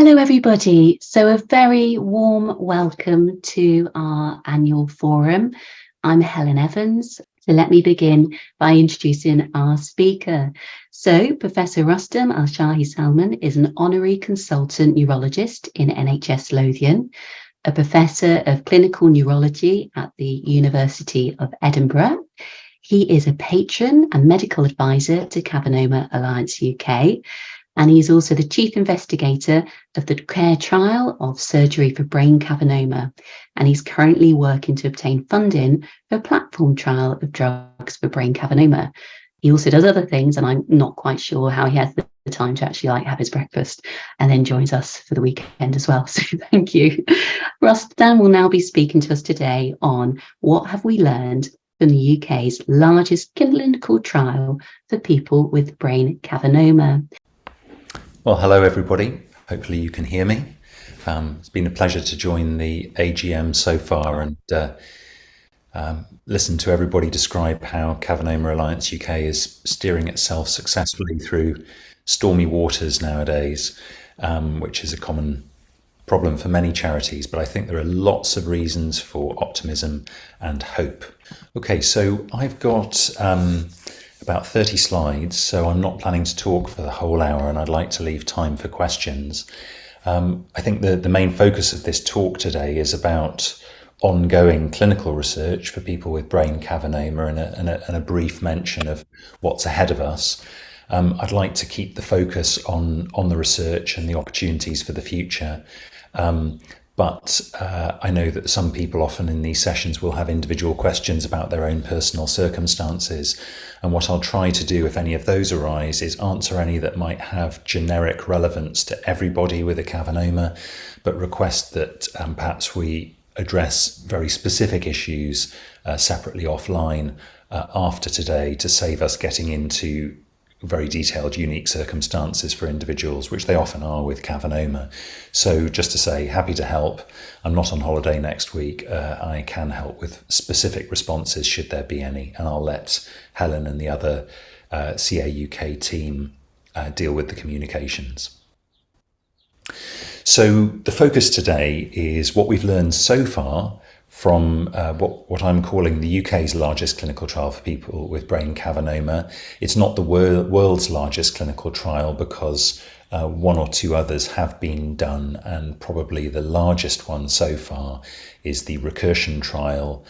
Hello, everybody. So a very warm welcome to our annual forum. I'm Helen Evans. So let me begin by introducing our speaker. So Professor Rustam Al-Shahi Salman is an honorary consultant neurologist in NHS Lothian, a professor of clinical neurology at the University of Edinburgh. He is a patron and medical advisor to Cavernoma Alliance UK, and he's also the chief investigator of the CARE trial of surgery for brain cavernoma. And he's currently working to obtain funding for a platform trial of drugs for brain cavernoma. He also does other things, and I'm not quite sure how he has the time to actually have his breakfast, and then joins us for the weekend as well. So thank you. Rustam will now be speaking to us today on what have we learned from the UK's largest clinical trial for people with brain cavernoma. Well, hello everybody. Hopefully you can hear me. It's been a pleasure to join the AGM so far and listen to everybody describe how Cavernoma Alliance UK is steering itself successfully through stormy waters nowadays, which is a common problem for many charities, but I think there are lots of reasons for optimism and hope. Okay, so I've got about 30 slides, so I'm not planning to talk for the whole hour, and I'd like to leave time for questions. I think the main focus of this talk today is about ongoing clinical research for people with brain cavernoma and a brief mention of what's ahead of us. I'd like to keep the focus on the research and the opportunities for the future. But I know that some people often in these sessions will have individual questions about their own personal circumstances. And what I'll try to do, if any of those arise, is answer any that might have generic relevance to everybody with a cavernoma, but request that perhaps we address very specific issues separately offline after today to save us getting into very detailed, unique circumstances for individuals, which they often are with cavernoma. So just to say, happy to help. I'm not on holiday next week. I can help with specific responses should there be any, and I'll let Helen and the other CA UK team deal with the communications. So the focus today is what we've learned so far from what I'm calling the UK's largest clinical trial for people with brain cavernoma. It's not the world's largest clinical trial because one or two others have been done, and probably the largest one so far is the Recursion trial,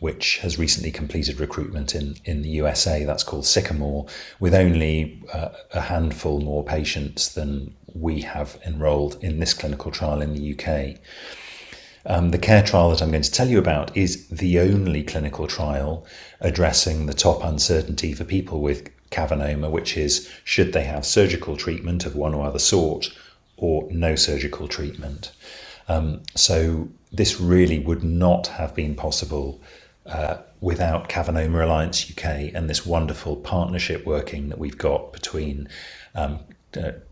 which has recently completed recruitment in the USA. That's called Sycamore, with only a handful more patients than we have enrolled in this clinical trial in the UK. The CARE trial that I'm going to tell you about is the only clinical trial addressing the top uncertainty for people with cavernoma, which is should they have surgical treatment of one or other sort or no surgical treatment. So this really would not have been possible without Cavernoma Alliance UK and this wonderful partnership working that we've got between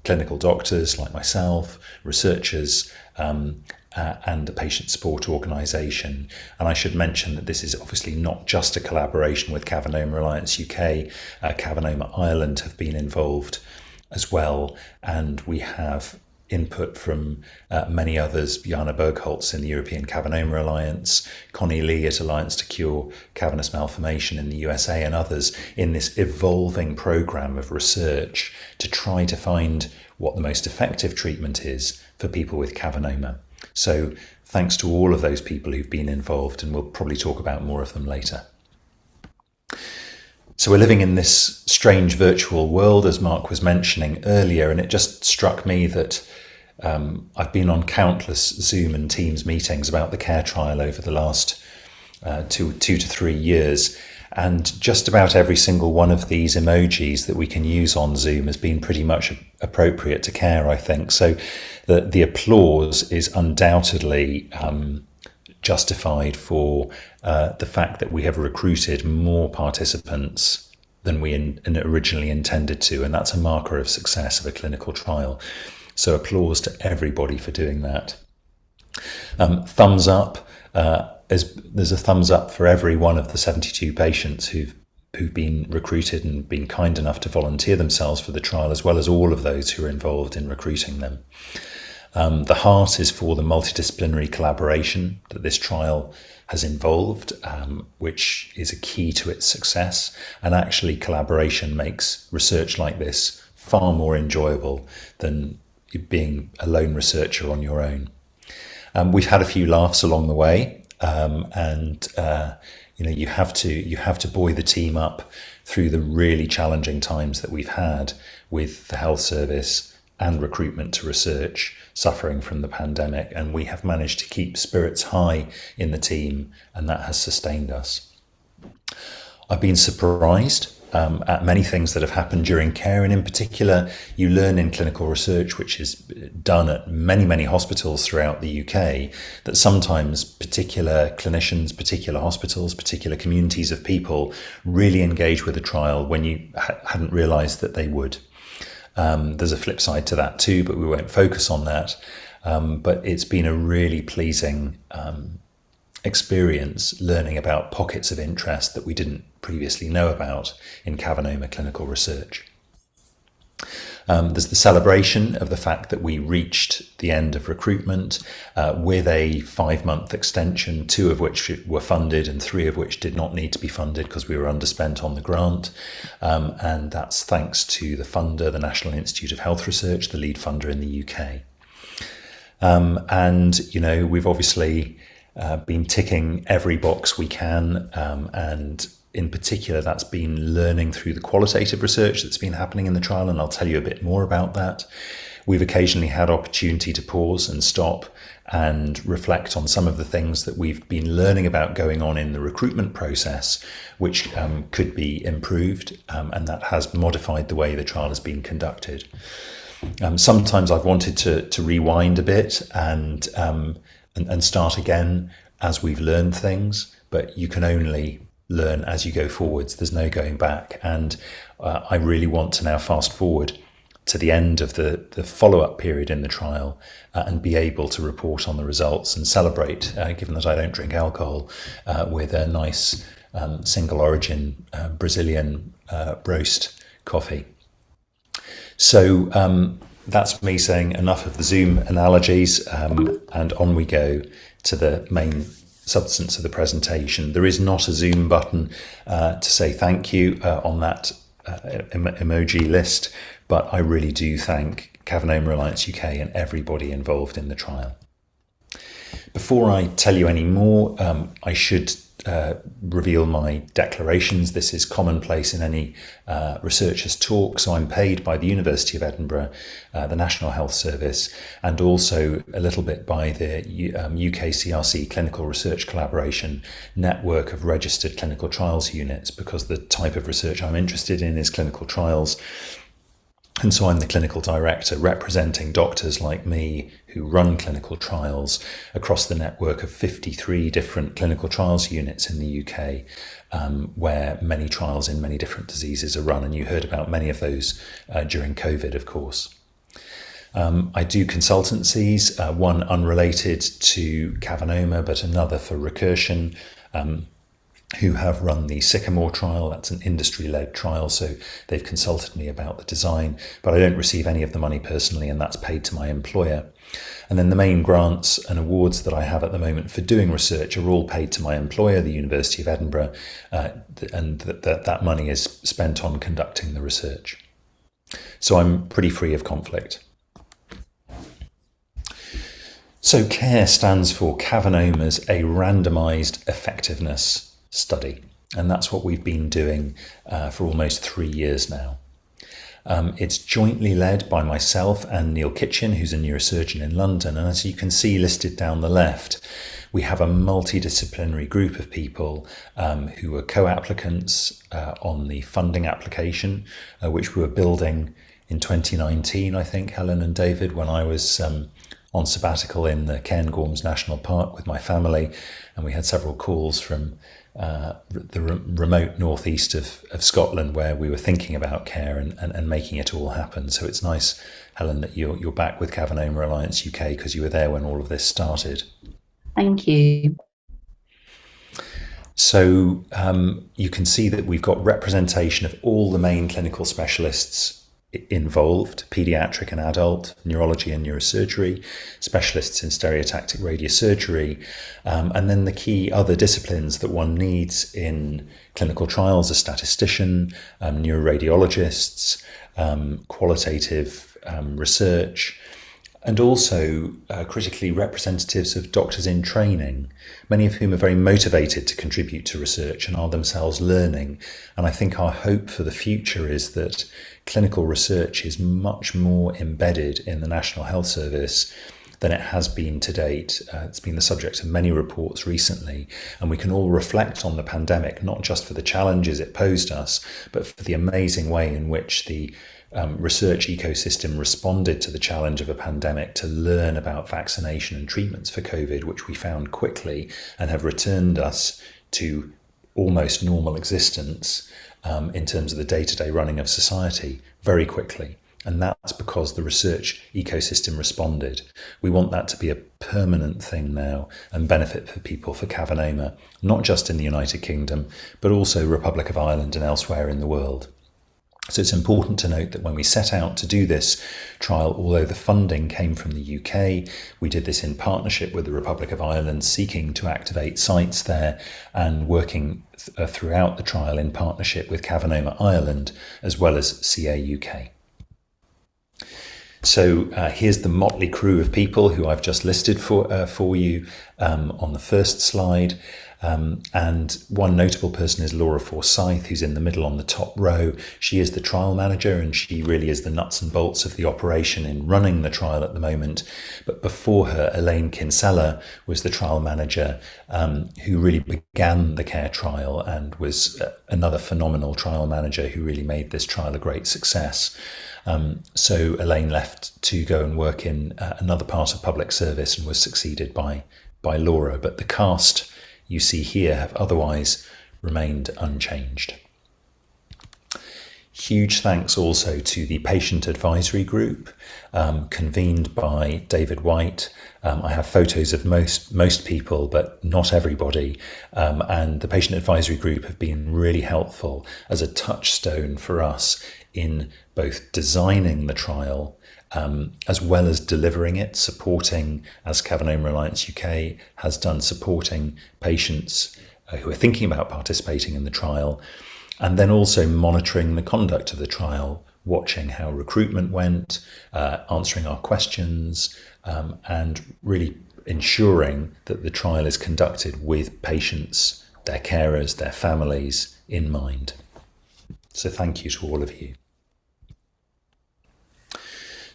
clinical doctors like myself, researchers, and the patient support organisation. And I should mention that this is obviously not just a collaboration with Cavernoma Alliance UK. Cavernoma Ireland have been involved as well, and we have input from many others, Jana Bergholz in the European Cavernoma Alliance, Connie Lee at Alliance to Cure Cavernous Malformation in the USA, and others in this evolving programme of research to try to find what the most effective treatment is for people with cavernoma. So thanks to all of those people who've been involved, and we'll probably talk about more of them later. So we're living in this strange virtual world, as Mark was mentioning earlier, and it just struck me that I've been on countless Zoom and Teams meetings about the CARE trial over the last 2 to 3 years. And just about every single one of these emojis that we can use on Zoom has been pretty much appropriate to CARE, I think. So the applause is undoubtedly justified for the fact that we have recruited more participants than we originally intended to, and that's a marker of success of a clinical trial. So applause to everybody for doing that. Thumbs up. There's a thumbs up for every one of the 72 patients who've been recruited and been kind enough to volunteer themselves for the trial, as well as all of those who are involved in recruiting them. The heart is for the multidisciplinary collaboration that this trial has involved, which is a key to its success. And actually, collaboration makes research like this far more enjoyable than being a lone researcher on your own. We've had a few laughs along the way, and you have to buoy the team up through the really challenging times that we've had with the health service and recruitment to research suffering from the pandemic, and we have managed to keep spirits high in the team, and that has sustained us. I've been surprised at many things that have happened during care, and in particular, you learn in clinical research, which is done at many hospitals throughout the UK, that sometimes particular clinicians, particular hospitals, particular communities of people really engage with a trial when you hadn't realised that they would. There's a flip side to that too, but we won't focus on that. But it's been a really pleasing experience learning about pockets of interest that we didn't previously know about in Cavernoma clinical research. There's the celebration of the fact that we reached the end of recruitment with a 5-month extension, 2 of which were funded and 3 of which did not need to be funded because we were underspent on the grant. And that's thanks to the funder, the National Institute of Health Research, the lead funder in the UK. We've obviously been ticking every box we can, and in particular, that's been learning through the qualitative research that's been happening in the trial, and I'll tell you a bit more about that. We've occasionally had opportunity to pause and stop and reflect on some of the things that we've been learning about going on in the recruitment process, which could be improved, and that has modified the way the trial has been conducted. Sometimes I've wanted to rewind a bit and start again as we've learned things, but you can only learn as you go forwards. There's no going back, and I really want to now fast forward to the end of the follow-up period in the trial and be able to report on the results and celebrate, given that I don't drink alcohol, with a nice single origin Brazilian roast coffee. So that's me saying enough of the Zoom analogies, and on we go to the main substance of the presentation. There is not a Zoom button to say thank you on that emoji list, but I really do thank Cavernoma Alliance UK and everybody involved in the trial. Before I tell you any more, I should reveal my declarations. This is commonplace in any researcher's talk. So I'm paid by the University of Edinburgh, the National Health Service, and also a little bit by the UK CRC Clinical Research Collaboration network of registered clinical trials units, because the type of research I'm interested in is clinical trials. And so I'm the clinical director representing doctors like me who run clinical trials across the network of 53 different clinical trials units in the UK, where many trials in many different diseases are run. And you heard about many of those during COVID, of course. I do consultancies, one unrelated to Cavernoma, but another for Recursion, who have run the Sycamore trial. That's an industry-led trial, so they've consulted me about the design, but I don't receive any of the money personally, and that's paid to my employer. And then the main grants and awards that I have at the moment for doing research are all paid to my employer, the University of Edinburgh, and that money is spent on conducting the research. So I'm pretty free of conflict. So CARE stands for Cavernoma's a randomised effectiveness study, and that's what we've been doing for almost 3 years now. It's jointly led by myself and Neil Kitchen, who's a neurosurgeon in London, and as you can see listed down the left, we have a multidisciplinary group of people who are co-applicants on the funding application, which we were building in 2019, I think, Helen and David, when I was on sabbatical in the Cairngorms National Park with my family, and we had several calls from the remote northeast of Scotland, where we were thinking about care and making it all happen. So it's nice, Helen, that you're back with Cavernoma Alliance UK, because you were there when all of this started. Thank you. So you can see that we've got representation of all the main clinical specialists involved: paediatric and adult, neurology and neurosurgery, specialists in stereotactic radiosurgery, and then the key other disciplines that one needs in clinical trials: a statistician, neuroradiologists, qualitative research, and also critically representatives of doctors in training, many of whom are very motivated to contribute to research and are themselves learning. And I think our hope for the future is that clinical research is much more embedded in the National Health Service than it has been to date. It's been the subject of many reports recently, and we can all reflect on the pandemic, not just for the challenges it posed us, but for the amazing way in which the research ecosystem responded to the challenge of a pandemic to learn about vaccination and treatments for COVID, which we found quickly and have returned us to almost normal existence in terms of the day-to-day running of society very quickly. And that's because the research ecosystem responded. We want that to be a permanent thing now and benefit for people for Cavernoma, not just in the United Kingdom, but also Republic of Ireland and elsewhere in the world. So it's important to note that when we set out to do this trial, although the funding came from the UK, we did this in partnership with the Republic of Ireland, seeking to activate sites there and working throughout the trial in partnership with Cavernoma Ireland, as well as CA UK. So here's the motley crew of people who I've just listed for you on the first slide. And one notable person is Laura Forsyth, who's in the middle on the top row. She is the trial manager, and she really is the nuts and bolts of the operation in running the trial at the moment. But before her, Elaine Kinsella was the trial manager who really began the CARE trial and was another phenomenal trial manager who really made this trial a great success. So Elaine left to go and work in another part of public service and was succeeded by Laura. But the cast you see here have otherwise remained unchanged. Huge thanks also to the patient advisory group convened by David White. I have photos of most people, but not everybody. And the patient advisory group have been really helpful as a touchstone for us in both designing the trial as well as delivering it, supporting, as Cavernoma Alliance UK has done, supporting patients who are thinking about participating in the trial, and then also monitoring the conduct of the trial, watching how recruitment went, answering our questions, and really ensuring that the trial is conducted with patients, their carers, their families in mind. So thank you to all of you.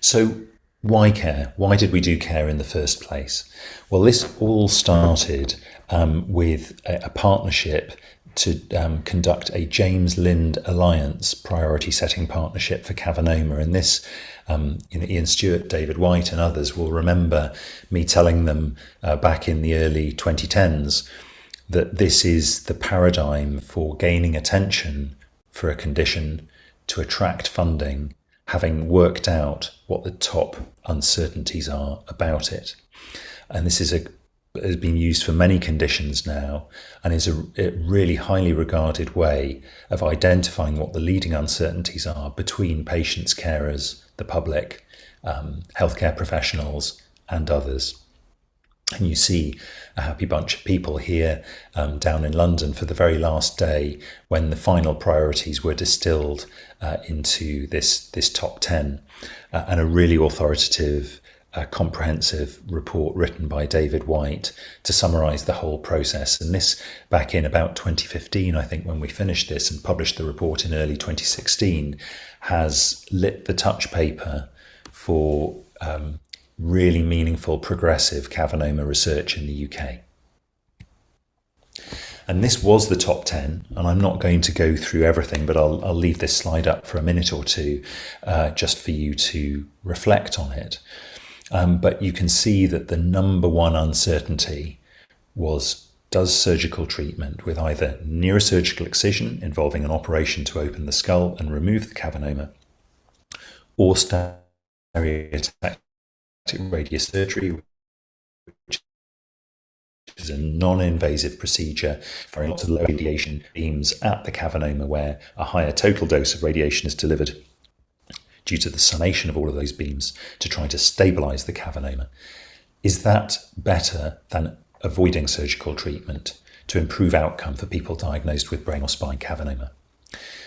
So why CARE? Why did we do CARE in the first place? Well, this all started with a partnership to conduct a James Lind Alliance priority setting partnership for Cavernoma. And this, Ian Stewart, David White and others will remember me telling them back in the early 2010s that this is the paradigm for gaining attention for a condition to attract funding, having worked out what the top uncertainties are about it. And this has been used for many conditions now and is a really highly regarded way of identifying what the leading uncertainties are between patients, carers, the public, healthcare professionals and others. And you see a happy bunch of people here down in London for the very last day when the final priorities were distilled into this top 10 and a really authoritative, comprehensive report written by David White to summarise the whole process. And this back in about 2015, I think, when we finished this and published the report in early 2016, has lit the touch paper for really meaningful progressive Cavernoma research in the UK. And this was the top 10, and I'm not going to go through everything, but I'll leave this slide up for a minute or two just for you to reflect on it. But you can see that the number one uncertainty was, does surgical treatment with either neurosurgical excision involving an operation to open the skull and remove the Cavernoma, or stereotactic radiosurgery, which is a non-invasive procedure firing lots of low radiation beams at the Cavernoma where a higher total dose of radiation is delivered due to the summation of all of those beams to try to stabilise the cavernoma. Is that better than avoiding surgical treatment to improve outcome for people diagnosed with brain or spine cavernoma?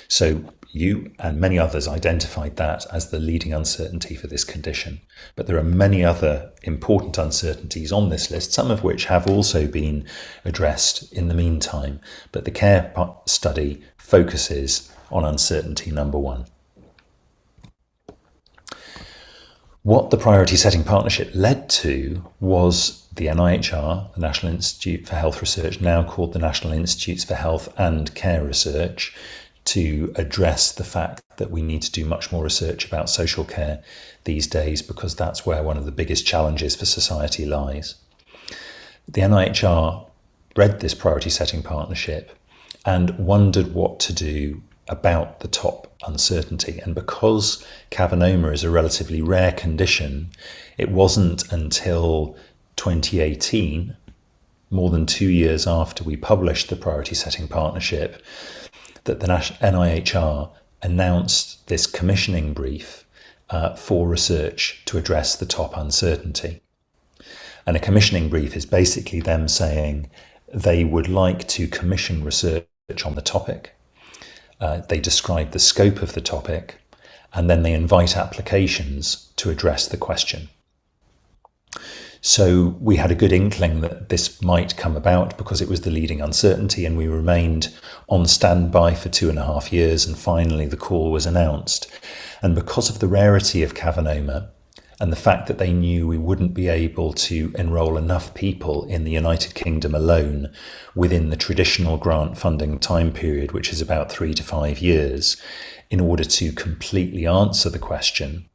So you and many others identified that as the leading uncertainty for this condition. But there are many other important uncertainties on this list, some of which have also been addressed in the meantime. But the CARE study focuses on uncertainty number one. What the priority setting partnership led to was the NIHR, the National Institute for Health Research, now called the National Institutes for Health and Care Research, to address the fact that we need to do much more research about social care these days, because that's where one of the biggest challenges for society lies. The NIHR read this priority setting partnership and wondered what to do about the top uncertainty. And because cavernoma is a relatively rare condition, it wasn't until 2018, more than 2 years after we published the priority setting partnership, that the NIHR announced this commissioning brief for research to address the top uncertainty. And a commissioning brief is basically them saying they would like to commission research on the topic. They describe the scope of the topic, and then they invite applications to address the question. So we had a good inkling that this might come about because it was the leading uncertainty, and we remained on standby for 2.5 years, and finally the call was announced. And because of the rarity of cavernoma and the fact that they knew we wouldn't be able to enrol enough people in the United Kingdom alone within the traditional grant funding time period, which is about 3 to 5 years, in order to completely answer the question,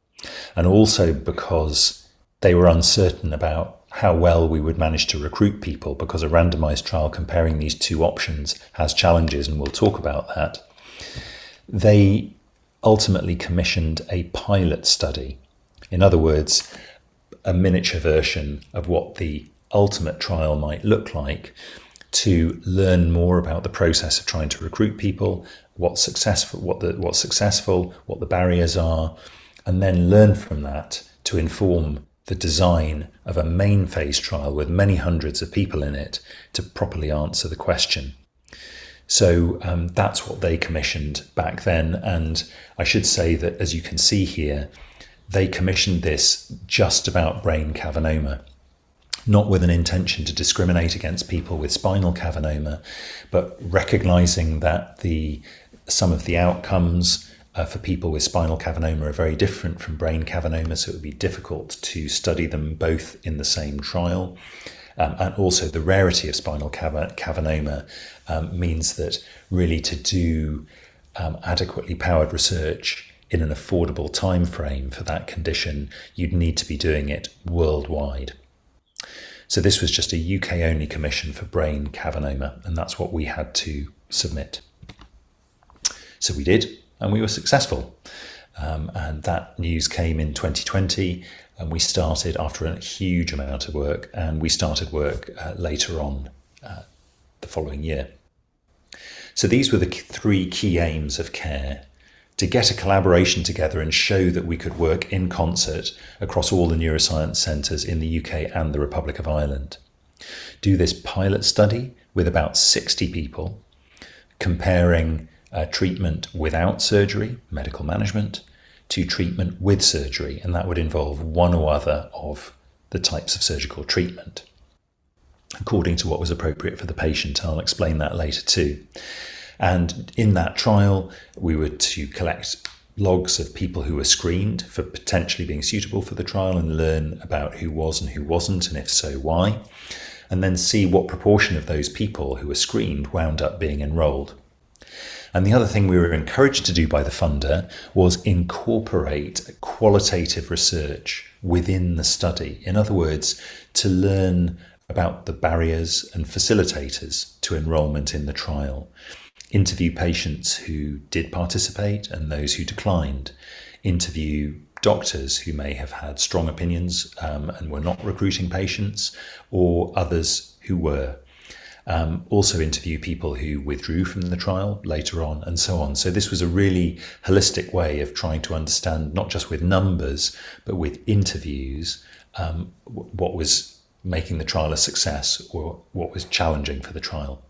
and also because they were uncertain about how well we would manage to recruit people, because a randomized trial comparing these two options has challenges, and we'll talk about that. They ultimately commissioned a pilot study. In other words, a miniature version of what the ultimate trial might look like, to learn more about the process of trying to recruit people, what's successful, what the barriers are, and then learn from that to inform the design of a main phase trial with many hundreds of people in it to properly answer the question. So that's what they commissioned back then. And I should say that, as you can see here, they commissioned this just about brain cavernoma, not with an intention to discriminate against people with spinal cavernoma, but recognizing that some of the outcomes for people with spinal cavernoma are very different from brain cavernoma, so it would be difficult to study them both in the same trial. And also the rarity of spinal cavernoma means that really to do adequately powered research in an affordable time frame for that condition, you'd need to be doing it worldwide. So this was just a UK-only commission for brain cavernoma, and that's what we had to submit. So we did, and we were successful. And that news came in 2020, and we started after a huge amount of work, and we started work later on the following year. So these were the three key aims of CARE: to get a collaboration together and show that we could work in concert across all the neuroscience centres in the UK and the Republic of Ireland. Do this pilot study with about 60 people, comparing treatment without surgery, medical management, to treatment with surgery, and that would involve one or other of the types of surgical treatment, according to what was appropriate for the patient. I'll explain that later too. And in that trial, we were to collect logs of people who were screened for potentially being suitable for the trial and learn about who was and who wasn't, and if so, why, and then see what proportion of those people who were screened wound up being enrolled. And the other thing we were encouraged to do by the funder was incorporate qualitative research within the study. In other words, to learn about the barriers and facilitators to enrolment in the trial. Interview patients who did participate and those who declined. Interview doctors who may have had strong opinions and were not recruiting patients, or others who were. also interview people who withdrew from the trial later on, and so on. So this was a really holistic way of trying to understand, not just with numbers, but with interviews, what was making the trial a success or what was challenging for the trial.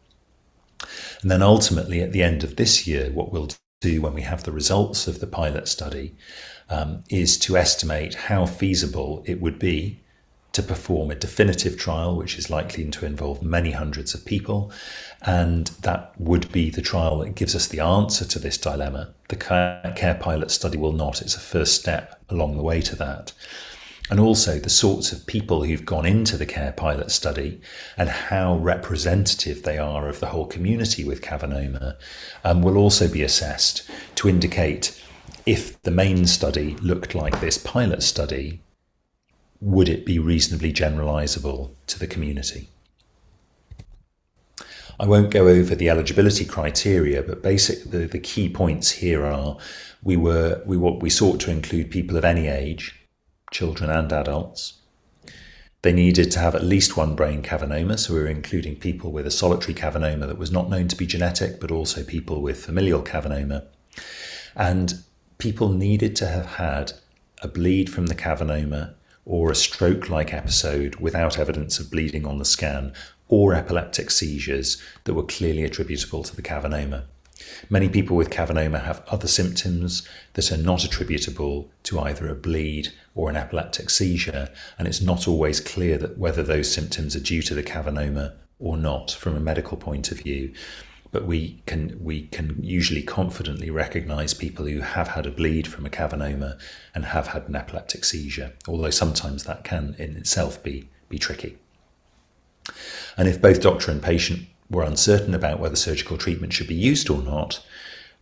And then ultimately, at the end of this year, what we'll do when we have the results of the pilot study is to estimate how feasible it would be to perform a definitive trial, which is likely to involve many hundreds of people. And that would be the trial that gives us the answer to this dilemma. The care pilot study will not. It's a first step along the way to that. And also the sorts of people who've gone into the care pilot study and how representative they are of the whole community with Cavernoma will also be assessed to indicate if the main study looked like this pilot study, would it be reasonably generalizable to the community? I won't go over the eligibility criteria, but the key points here are we sought to include people of any age, children and adults. They needed to have at least one brain cavernoma, so we were including people with a solitary cavernoma that was not known to be genetic, but also people with familial cavernoma. And people needed to have had a bleed from the cavernoma or a stroke-like episode without evidence of bleeding on the scan, or epileptic seizures that were clearly attributable to the cavernoma. Many people with cavernoma have other symptoms that are not attributable to either a bleed or an epileptic seizure, and it's not always clear that whether those symptoms are due to the cavernoma or not from a medical point of view. But we can usually confidently recognise people who have had a bleed from a cavernoma and have had an epileptic seizure, although sometimes that can in itself be tricky. And if both doctor and patient were uncertain about whether surgical treatment should be used or not,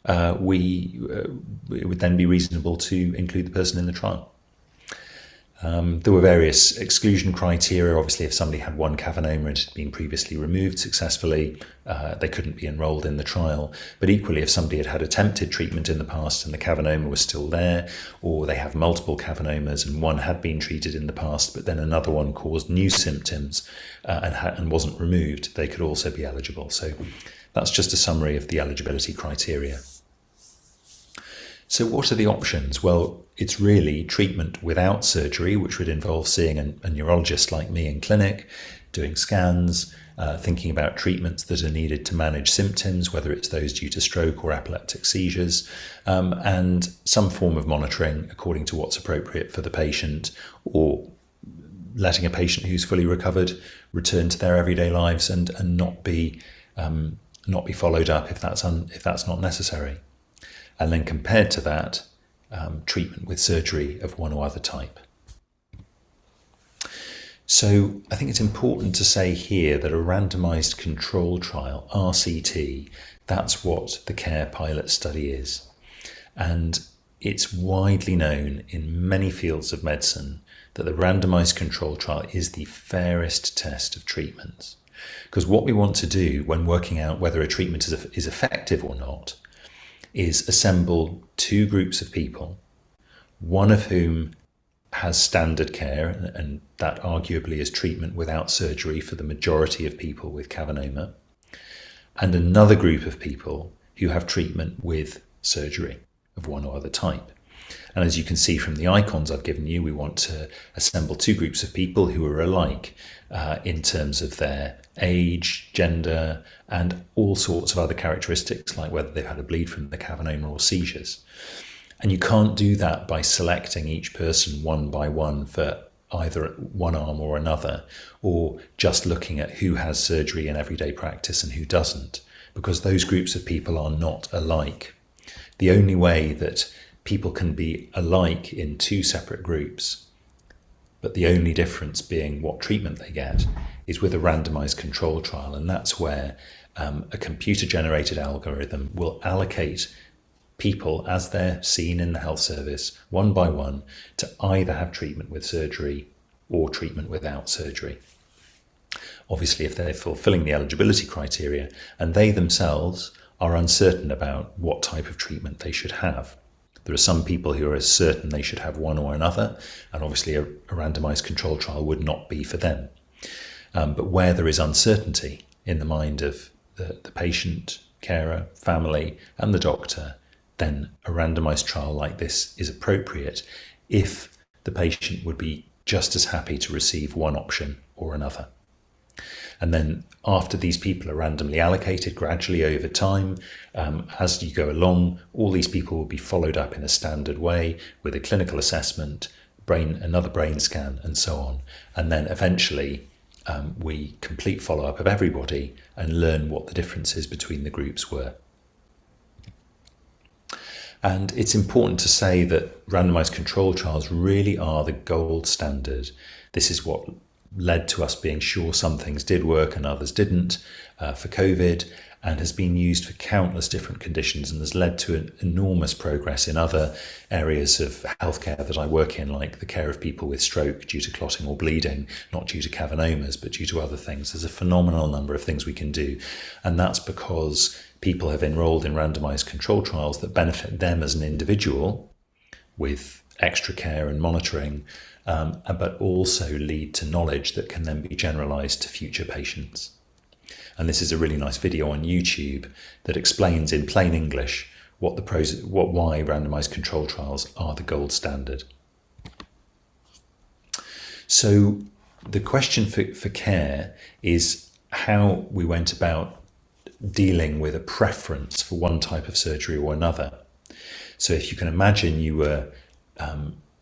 it would then be reasonable to include the person in the trial. There were various exclusion criteria. Obviously, if somebody had one cavernoma and had been previously removed successfully, they couldn't be enrolled in the trial. But equally, if somebody had had attempted treatment in the past and the cavernoma was still there, or they have multiple cavernomas and one had been treated in the past, but then another one caused new symptoms and wasn't removed, they could also be eligible. So that's just a summary of the eligibility criteria. So what are the options? Well, it's really treatment without surgery, which would involve seeing a neurologist like me in clinic, doing scans, thinking about treatments that are needed to manage symptoms, whether it's those due to stroke or epileptic seizures, and some form of monitoring according to what's appropriate for the patient, or letting a patient who's fully recovered return to their everyday lives and not be followed up if that's not necessary. And then compared to that, treatment with surgery of one or other type. So I think it's important to say here that a randomized control trial, RCT, that's what the care pilot study is. And it's widely known in many fields of medicine that the randomized control trial is the fairest test of treatments. Because what we want to do when working out whether a treatment is effective or not is assemble two groups of people, one of whom has standard care, and that arguably is treatment without surgery for the majority of people with cavernoma, and another group of people who have treatment with surgery of one or other type. And as you can see from the icons I've given you, we want to assemble two groups of people who are alike in terms of their age, gender, and all sorts of other characteristics, like whether they've had a bleed from the cavernoma or seizures. And you can't do that by selecting each person one by one for either one arm or another, or just looking at who has surgery in everyday practice and who doesn't, because those groups of people are not alike. The only way that people can be alike in two separate groups, but the only difference being what treatment they get, is with a randomized control trial. And that's where a computer-generated algorithm will allocate people as they're seen in the health service, one by one, to either have treatment with surgery or treatment without surgery. Obviously, if they're fulfilling the eligibility criteria and they themselves are uncertain about what type of treatment they should have. There are some people who are certain they should have one or another, and obviously a randomized control trial would not be for them. But where there is uncertainty, in the mind of the patient, carer, family, and the doctor, then a randomized trial like this is appropriate if the patient would be just as happy to receive one option or another. And then after these people are randomly allocated gradually over time, as you go along, all these people will be followed up in a standard way with a clinical assessment, another brain scan, and so on. And then eventually we complete follow-up of everybody and learn what the differences between the groups were. And it's important to say that randomized control trials really are the gold standard. This is what led to us being sure some things did work and others didn't for COVID, and has been used for countless different conditions and has led to an enormous progress in other areas of healthcare that I work in, like the care of people with stroke due to clotting or bleeding, not due to cavernomas, but due to other things. There's a phenomenal number of things we can do, and that's because people have enrolled in randomized control trials that benefit them as an individual with extra care and monitoring, but also lead to knowledge that can then be generalized to future patients. And this is a really nice video on YouTube that explains in plain English why randomized control trials are the gold standard. So the question for care is how we went about dealing with a preference for one type of surgery or another. So if you can imagine you were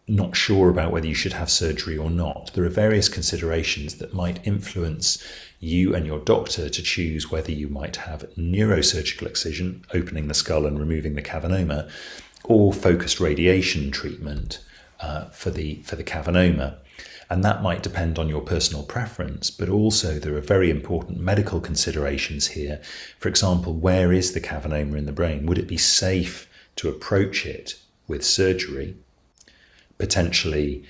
not sure about whether you should have surgery or not, there are various considerations that might influence you and your doctor to choose whether you might have neurosurgical excision, opening the skull and removing the cavernoma, or focused radiation treatment for the cavernoma. And that might depend on your personal preference, but also there are very important medical considerations here. For example, where is the cavernoma in the brain? Would it be safe to approach it with surgery? Potentially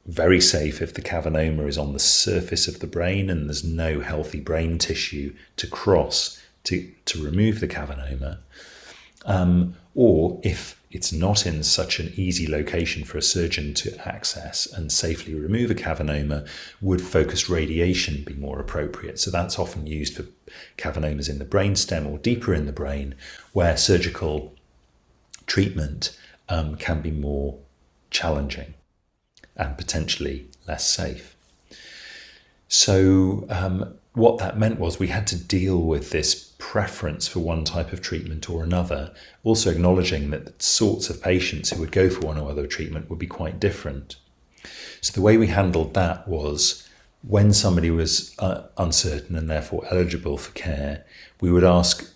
very safe if the cavernoma is on the surface of the brain and there's no healthy brain tissue to cross to remove the cavernoma. Or if it's not in such an easy location for a surgeon to access and safely remove a cavernoma, would focused radiation be more appropriate? So that's often used for cavernomas in the brainstem or deeper in the brain, where surgical treatment can be more challenging and potentially less safe. So what that meant was we had to deal with this preference for one type of treatment or another, also acknowledging that the sorts of patients who would go for one or other treatment would be quite different. So the way we handled that was when somebody was uncertain and therefore eligible for care, we would ask,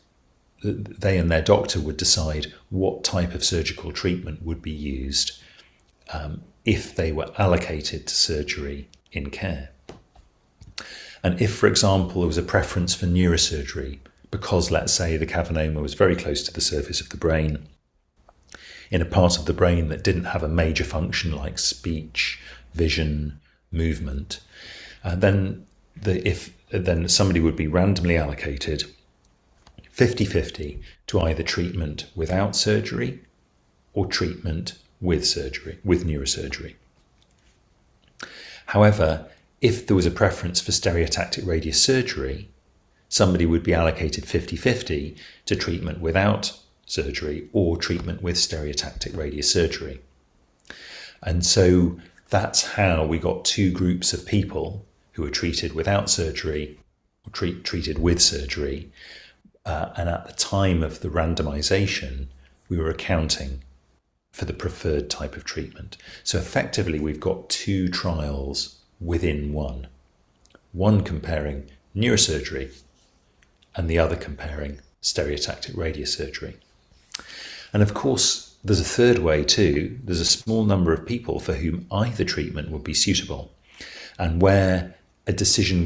they and their doctor would decide what type of surgical treatment would be used if they were allocated to surgery in care. And if, for example, there was a preference for neurosurgery, because let's say the cavernoma was very close to the surface of the brain, in a part of the brain that didn't have a major function like speech, vision, movement, then somebody would be randomly allocated 50-50 to either treatment without surgery or treatment with surgery, with neurosurgery. However, if there was a preference for stereotactic radiosurgery, somebody would be allocated 50-50 to treatment without surgery or treatment with stereotactic radiosurgery. And so that's how we got two groups of people who were treated without surgery or treated with surgery. And at the time of the randomization, we were accounting for the preferred type of treatment. So effectively, we've got two trials within one comparing neurosurgery and the other comparing stereotactic radiosurgery. And of course, there's a third way too. There's a small number of people for whom either treatment would be suitable, and where a decision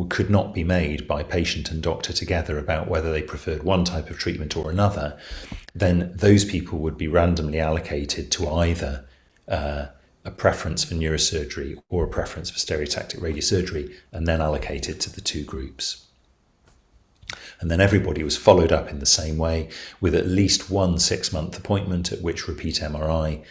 could not be made by patient and doctor together about whether they preferred one type of treatment or another, then those people would be randomly allocated to either a preference for neurosurgery or a preference for stereotactic radiosurgery, and then allocated to the two groups. And then everybody was followed up in the same way with at least one 6-month appointment at which repeat MRI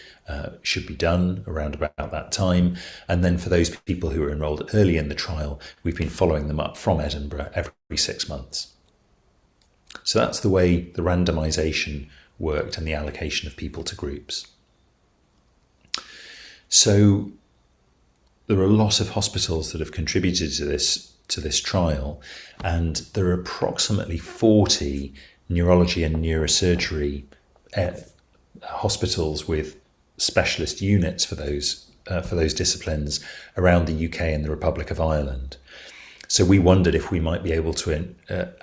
should be done around about that time. And then for those people who were enrolled early in the trial, we've been following them up from Edinburgh every 6 months. So that's the way the randomization worked and the allocation of people to groups. So there are a lot of hospitals that have contributed to this trial, and there are approximately 40 neurology and neurosurgery hospitals with specialist units for those disciplines around the UK and the Republic of Ireland. So we wondered if we might be able to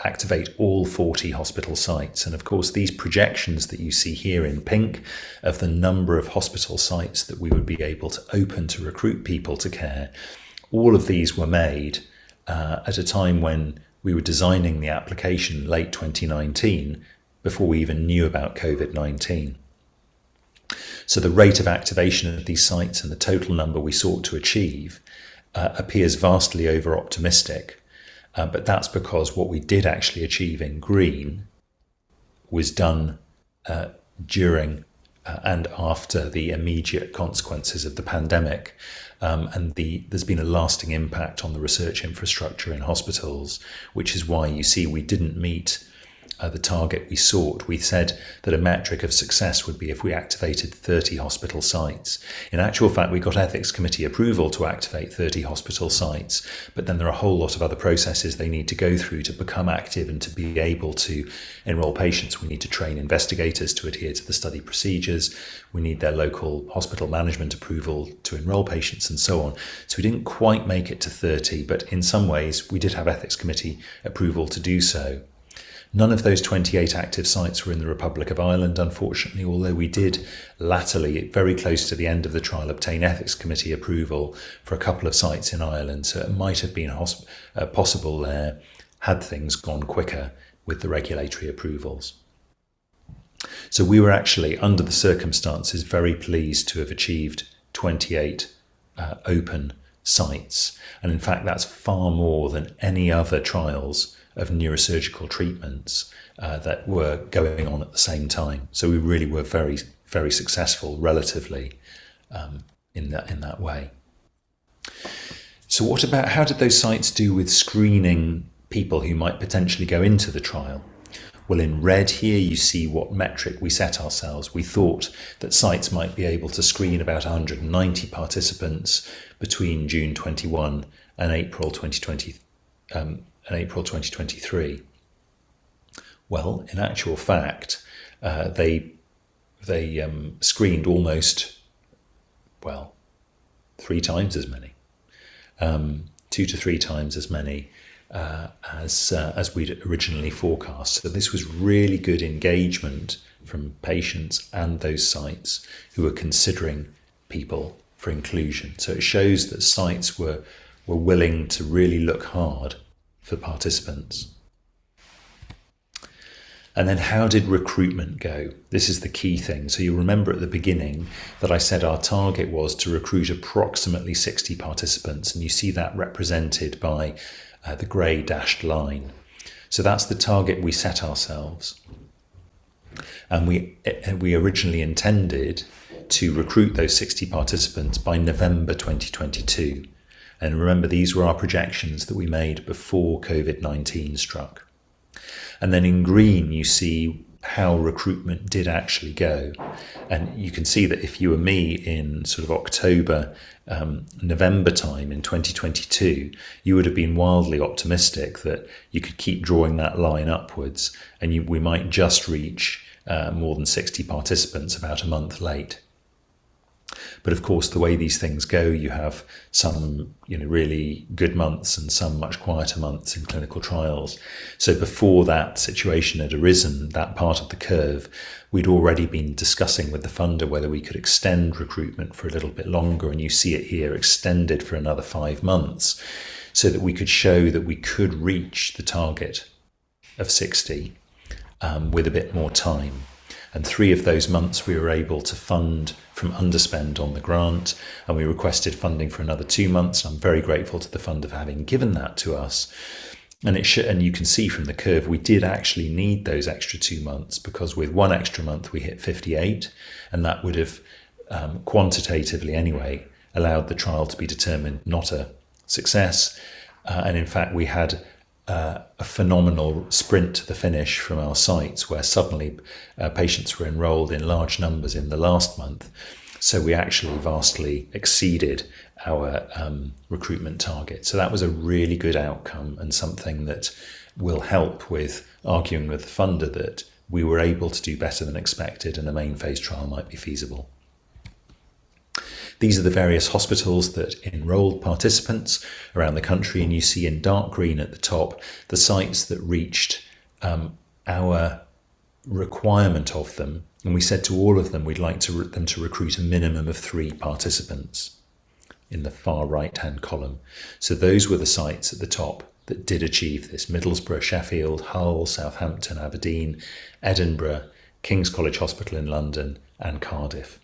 activate all 40 hospital sites. And of course, these projections that you see here in pink of the number of hospital sites that we would be able to open to recruit people to care, all of these were made at a time when we were designing the application late 2019, before we even knew about COVID-19. So the rate of activation of these sites and the total number we sought to achieve appears vastly over-optimistic, but that's because what we did actually achieve in green was done during and after the immediate consequences of the pandemic, and there's been a lasting impact on the research infrastructure in hospitals, which is why you see we didn't meet the target we sought. We said that a metric of success would be if we activated 30 hospital sites. In actual fact, we got ethics committee approval to activate 30 hospital sites, but then there are a whole lot of other processes they need to go through to become active and to be able to enrol patients. We need to train investigators to adhere to the study procedures. We need their local hospital management approval to enrol patients and so on. So we didn't quite make it to 30, but in some ways we did have ethics committee approval to do so. None of those 28 active sites were in the Republic of Ireland, unfortunately, although we did latterly, very close to the end of the trial, obtain ethics committee approval for a couple of sites in Ireland. So it might have been possible there had things gone quicker with the regulatory approvals. So we were actually, under the circumstances, very pleased to have achieved 28 open sites. And in fact, that's far more than any other trials of neurosurgical treatments that were going on at the same time. So we really were very, very successful relatively in that way. So what about, how did those sites do with screening people who might potentially go into the trial? Well, in red here, you see what metric we set ourselves. We thought that sites might be able to screen about 190 participants between June 21 and April 2023. Well, in actual fact, they screened almost, 3 times as many, 2 to 3 times as many as we'd originally forecast. So this was really good engagement from patients and those sites who were considering people for inclusion. So it shows that sites were willing to really look hard for participants. And then how did recruitment go? This is the key thing. So you'll remember at the beginning that I said our target was to recruit approximately 60 participants, and you see that represented by the grey dashed line. So that's the target we set ourselves. And we originally intended to recruit those 60 participants by November 2022. And remember, these were our projections that we made before COVID-19 struck. And then in green, you see how recruitment did actually go. And you can see that if you were me in sort of October, November time in 2022, you would have been wildly optimistic that you could keep drawing that line upwards and we might just reach more than 60 participants about a month late. But of course, the way these things go, you have some really good months and some much quieter months in clinical trials. So before that situation had arisen, that part of the curve, we'd already been discussing with the funder whether we could extend recruitment for a little bit longer. And you see it here extended for another 5 months so that we could show that we could reach the target of 60 with a bit more time. And 3 of those months we were able to fund from underspend on the grant, and we requested funding for another 2 months. I'm very grateful to the funder for having given that to us. And you can see from the curve, we did actually need those extra 2 months, because with one extra month we hit 58, and that would have quantitatively anyway allowed the trial to be determined not a success. And in fact, we had a phenomenal sprint to the finish from our sites, where suddenly patients were enrolled in large numbers in the last month. So we actually vastly exceeded our recruitment target. So that was a really good outcome, and something that will help with arguing with the funder that we were able to do better than expected and a main phase trial might be feasible. These are the various hospitals that enrolled participants around the country, and you see in dark green at the top the sites that reached our requirement of them, and we said to all of them we'd like them to recruit a minimum of 3 participants in the far right hand column. So those were the sites at the top that did achieve this: Middlesbrough, Sheffield, Hull, Southampton, Aberdeen, Edinburgh, King's College Hospital in London, and Cardiff.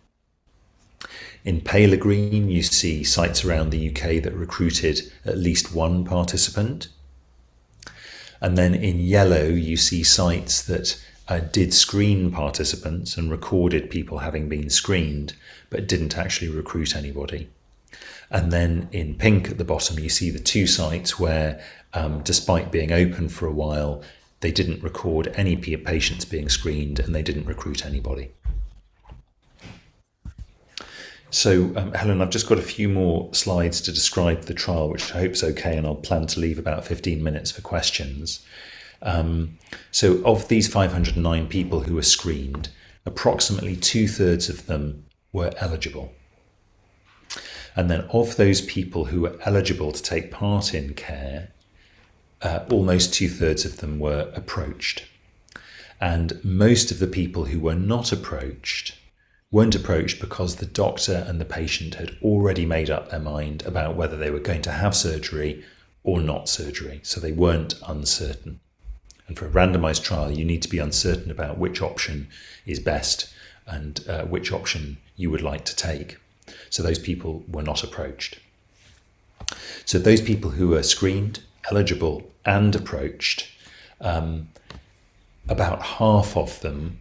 In paler green, you see sites around the UK that recruited at least 1 participant. And then in yellow, you see sites that did screen participants and recorded people having been screened, but didn't actually recruit anybody. And then in pink at the bottom, you see the 2 sites where, despite being open for a while, they didn't record any patients being screened and they didn't recruit anybody. So, Helen, I've just got a few more slides to describe the trial, which I hope is okay, and I'll plan to leave about 15 minutes for questions. So of these 509 people who were screened, approximately 2/3 of them were eligible. And then of those people who were eligible to take part in care, almost 2/3 of them were approached. And most of the people who were not approached weren't approached because the doctor and the patient had already made up their mind about whether they were going to have surgery or not surgery. So they weren't uncertain. And for a randomized trial, you need to be uncertain about which option is best and which option you would like to take. So those people were not approached. So those people who were screened, eligible, and approached, about half of them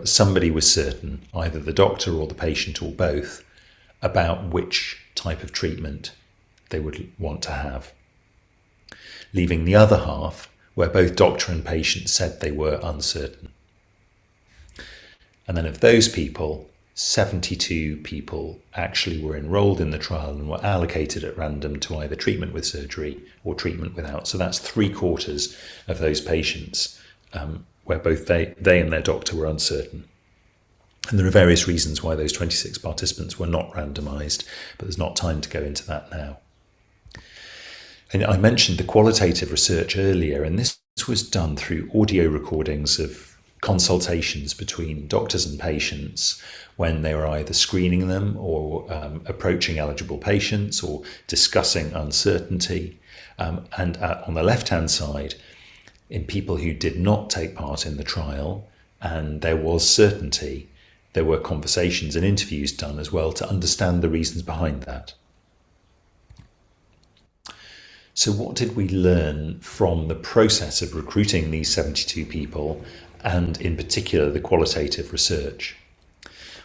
somebody was certain, either the doctor or the patient or both, about which type of treatment they would want to have, leaving the other half where both doctor and patient said they were uncertain. And then of those people, 72 people actually were enrolled in the trial and were allocated at random to either treatment with surgery or treatment without. So that's 3/4 of those patients where both they and their doctor were uncertain. And there are various reasons why those 26 participants were not randomized, but there's not time to go into that now. And I mentioned the qualitative research earlier, and this was done through audio recordings of consultations between doctors and patients when they were either screening them or approaching eligible patients or discussing uncertainty. And on the left-hand side, in people who did not take part in the trial and there was certainty, there were conversations and interviews done as well to understand the reasons behind that. So what did we learn from the process of recruiting these 72 people, and in particular the qualitative research?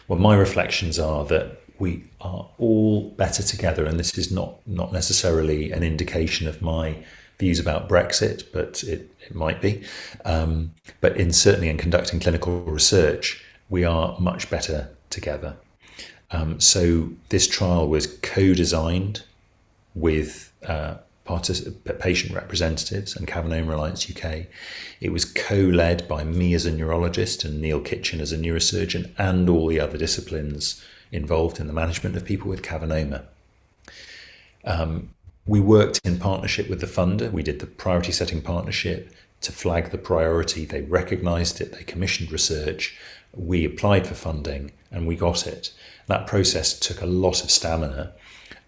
Well, my reflections are that we are all better together, and this is not necessarily an indication of my views about Brexit, but it might be. But certainly in conducting clinical research, we are much better together. So this trial was co-designed with patient representatives and Cavernoma Alliance UK. It was co-led by me as a neurologist and Neil Kitchen as a neurosurgeon, and all the other disciplines involved in the management of people with Cavernoma. We worked in partnership with the funder. We did the priority setting partnership to flag the priority. They recognised it, they commissioned research, we applied for funding, and we got it. That process took a lot of stamina,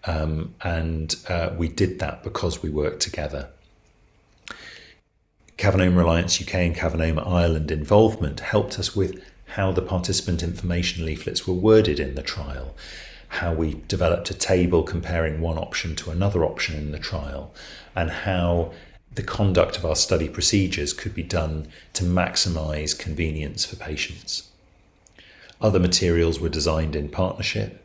and we did that because we worked together. Cavernoma Alliance UK and Cavernoma Ireland involvement helped us with how the participant information leaflets were worded in the trial, how we developed a table comparing one option to another option in the trial, and how the conduct of our study procedures could be done to maximise convenience for patients. Other materials were designed in partnership,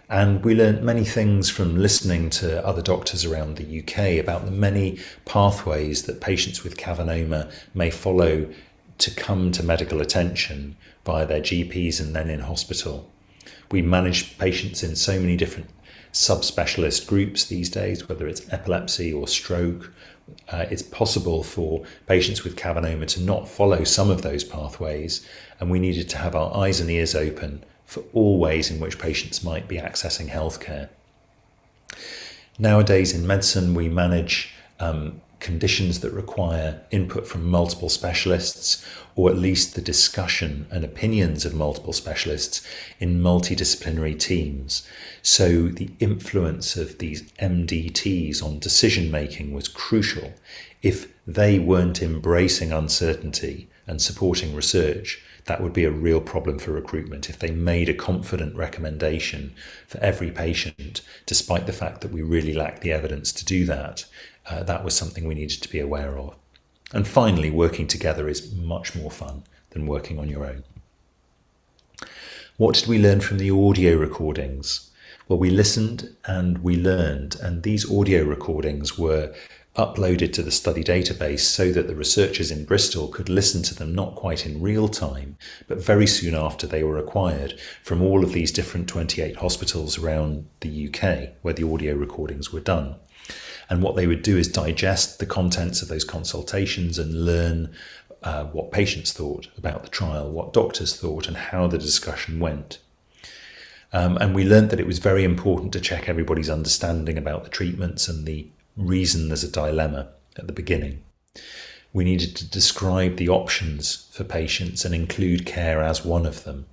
and we learned many things from listening to other doctors around the UK about the many pathways that patients with cavernoma may follow to come to medical attention via their GPs and then in hospital. We manage patients in so many different subspecialist groups these days, whether it's epilepsy or stroke. It's possible for patients with cavernoma to not follow some of those pathways, and we needed to have our eyes and ears open for all ways in which patients might be accessing healthcare. Nowadays in medicine, we manage conditions that require input from multiple specialists, or at least the discussion and opinions of multiple specialists in multidisciplinary teams. So the influence of these MDTs on decision making was crucial. If they weren't embracing uncertainty and supporting research, that would be a real problem for recruitment. If they made a confident recommendation for every patient, despite the fact that we really lacked the evidence to do that, that was something we needed to be aware of. And finally, working together is much more fun than working on your own. What did we learn from the audio recordings? Well, we listened and we learned, and these audio recordings were uploaded to the study database so that the researchers in Bristol could listen to them not quite in real time, but very soon after they were acquired from all of these different 28 hospitals around the UK where the audio recordings were done. And what they would do is digest the contents of those consultations and learn what patients thought about the trial, what doctors thought, and how the discussion went. And we learned that it was very important to check everybody's understanding about the treatments and the reason there's a dilemma at the beginning. We needed to describe the options for patients and include care as one of them.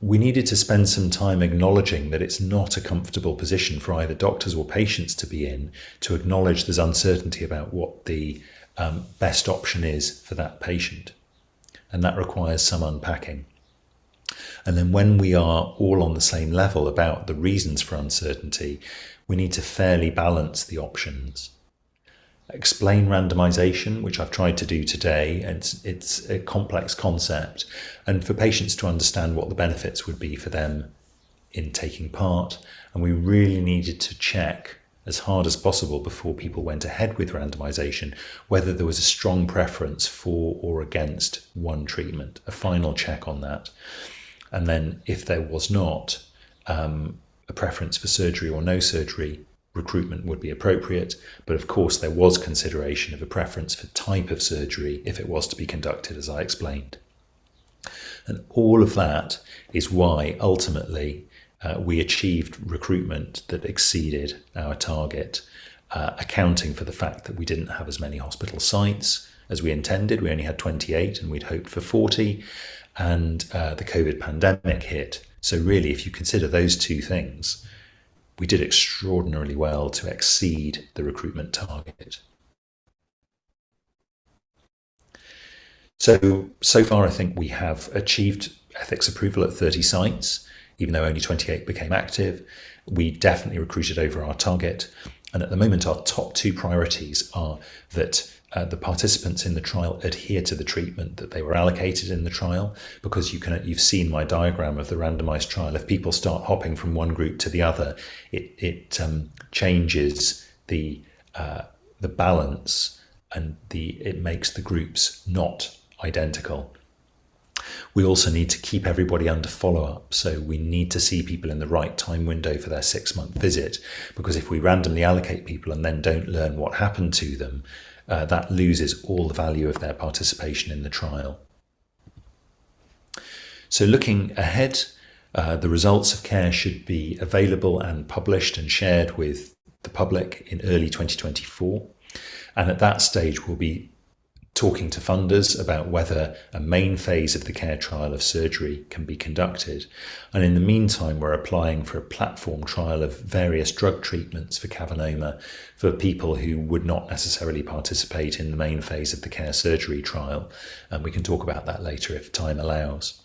We needed to spend some time acknowledging that it's not a comfortable position for either doctors or patients to be in, to acknowledge there's uncertainty about what the best option is for that patient. And that requires some unpacking. And then when we are all on the same level about the reasons for uncertainty, we need to fairly balance the options. Explain randomization, which I've tried to do today. It's a complex concept, and for patients to understand what the benefits would be for them in taking part. And we really needed to check as hard as possible before people went ahead with randomization whether there was a strong preference for or against one treatment, a final check on that. And then if there was not a preference for surgery or no surgery, recruitment would be appropriate, but of course there was consideration of a preference for type of surgery if it was to be conducted, as I explained. And all of that is why ultimately we achieved recruitment that exceeded our target, accounting for the fact that we didn't have as many hospital sites as we intended. We only had 28 and we'd hoped for 40, and the COVID pandemic hit. So really, if you consider those two things, we did extraordinarily well to exceed the recruitment target. So far, I think we have achieved ethics approval at 30 sites, even though only 28 became active. We definitely recruited over our target. And at the moment, our top two priorities are that the participants in the trial adhere to the treatment that they were allocated in the trial, because you've seen my diagram of the randomized trial. If people start hopping from one group to the other, it changes the balance, and it makes the groups not identical. We also need to keep everybody under follow-up, so we need to see people in the right time window for their 6-month visit, because if we randomly allocate people and then don't learn what happened to them, that loses all the value of their participation in the trial. So looking ahead, the results of CARE should be available and published and shared with the public in early 2024. And at that stage, we'll be talking to funders about whether a main phase of the CARE trial of surgery can be conducted. And in the meantime, we're applying for a platform trial of various drug treatments for cavernoma for people who would not necessarily participate in the main phase of the CARE surgery trial. And we can talk about that later if time allows.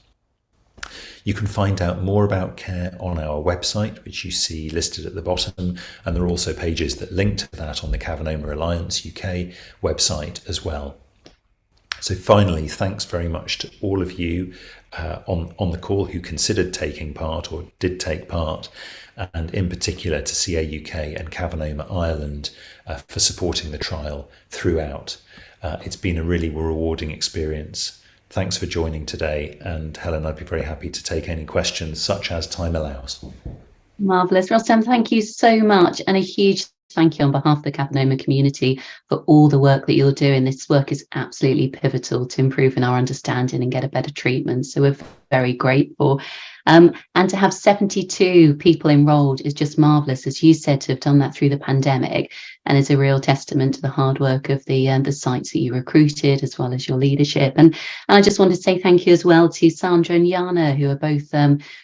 You can find out more about care on our website, which you see listed at the bottom, and there are also pages that link to that on the Cavernoma Alliance UK website as well. So finally, thanks very much to all of you on the call who considered taking part or did take part, and in particular to CA UK and Cavernoma Ireland for supporting the trial throughout. It's been a really rewarding experience. Thanks for joining today, and Helen, I'd be very happy to take any questions such as time allows. Marvellous. Rustam, thank you so much, and a huge thank you on behalf of the Cavernoma community for all the work that you're doing. This work is absolutely pivotal to improving our understanding and get a better treatment. So we're very grateful. And to have 72 people enrolled is just marvellous, as you said, to have done that through the pandemic, and is a real testament to the hard work of the sites that you recruited, as well as your leadership. And I just want to say thank you as well to Sandra and Jana, who are both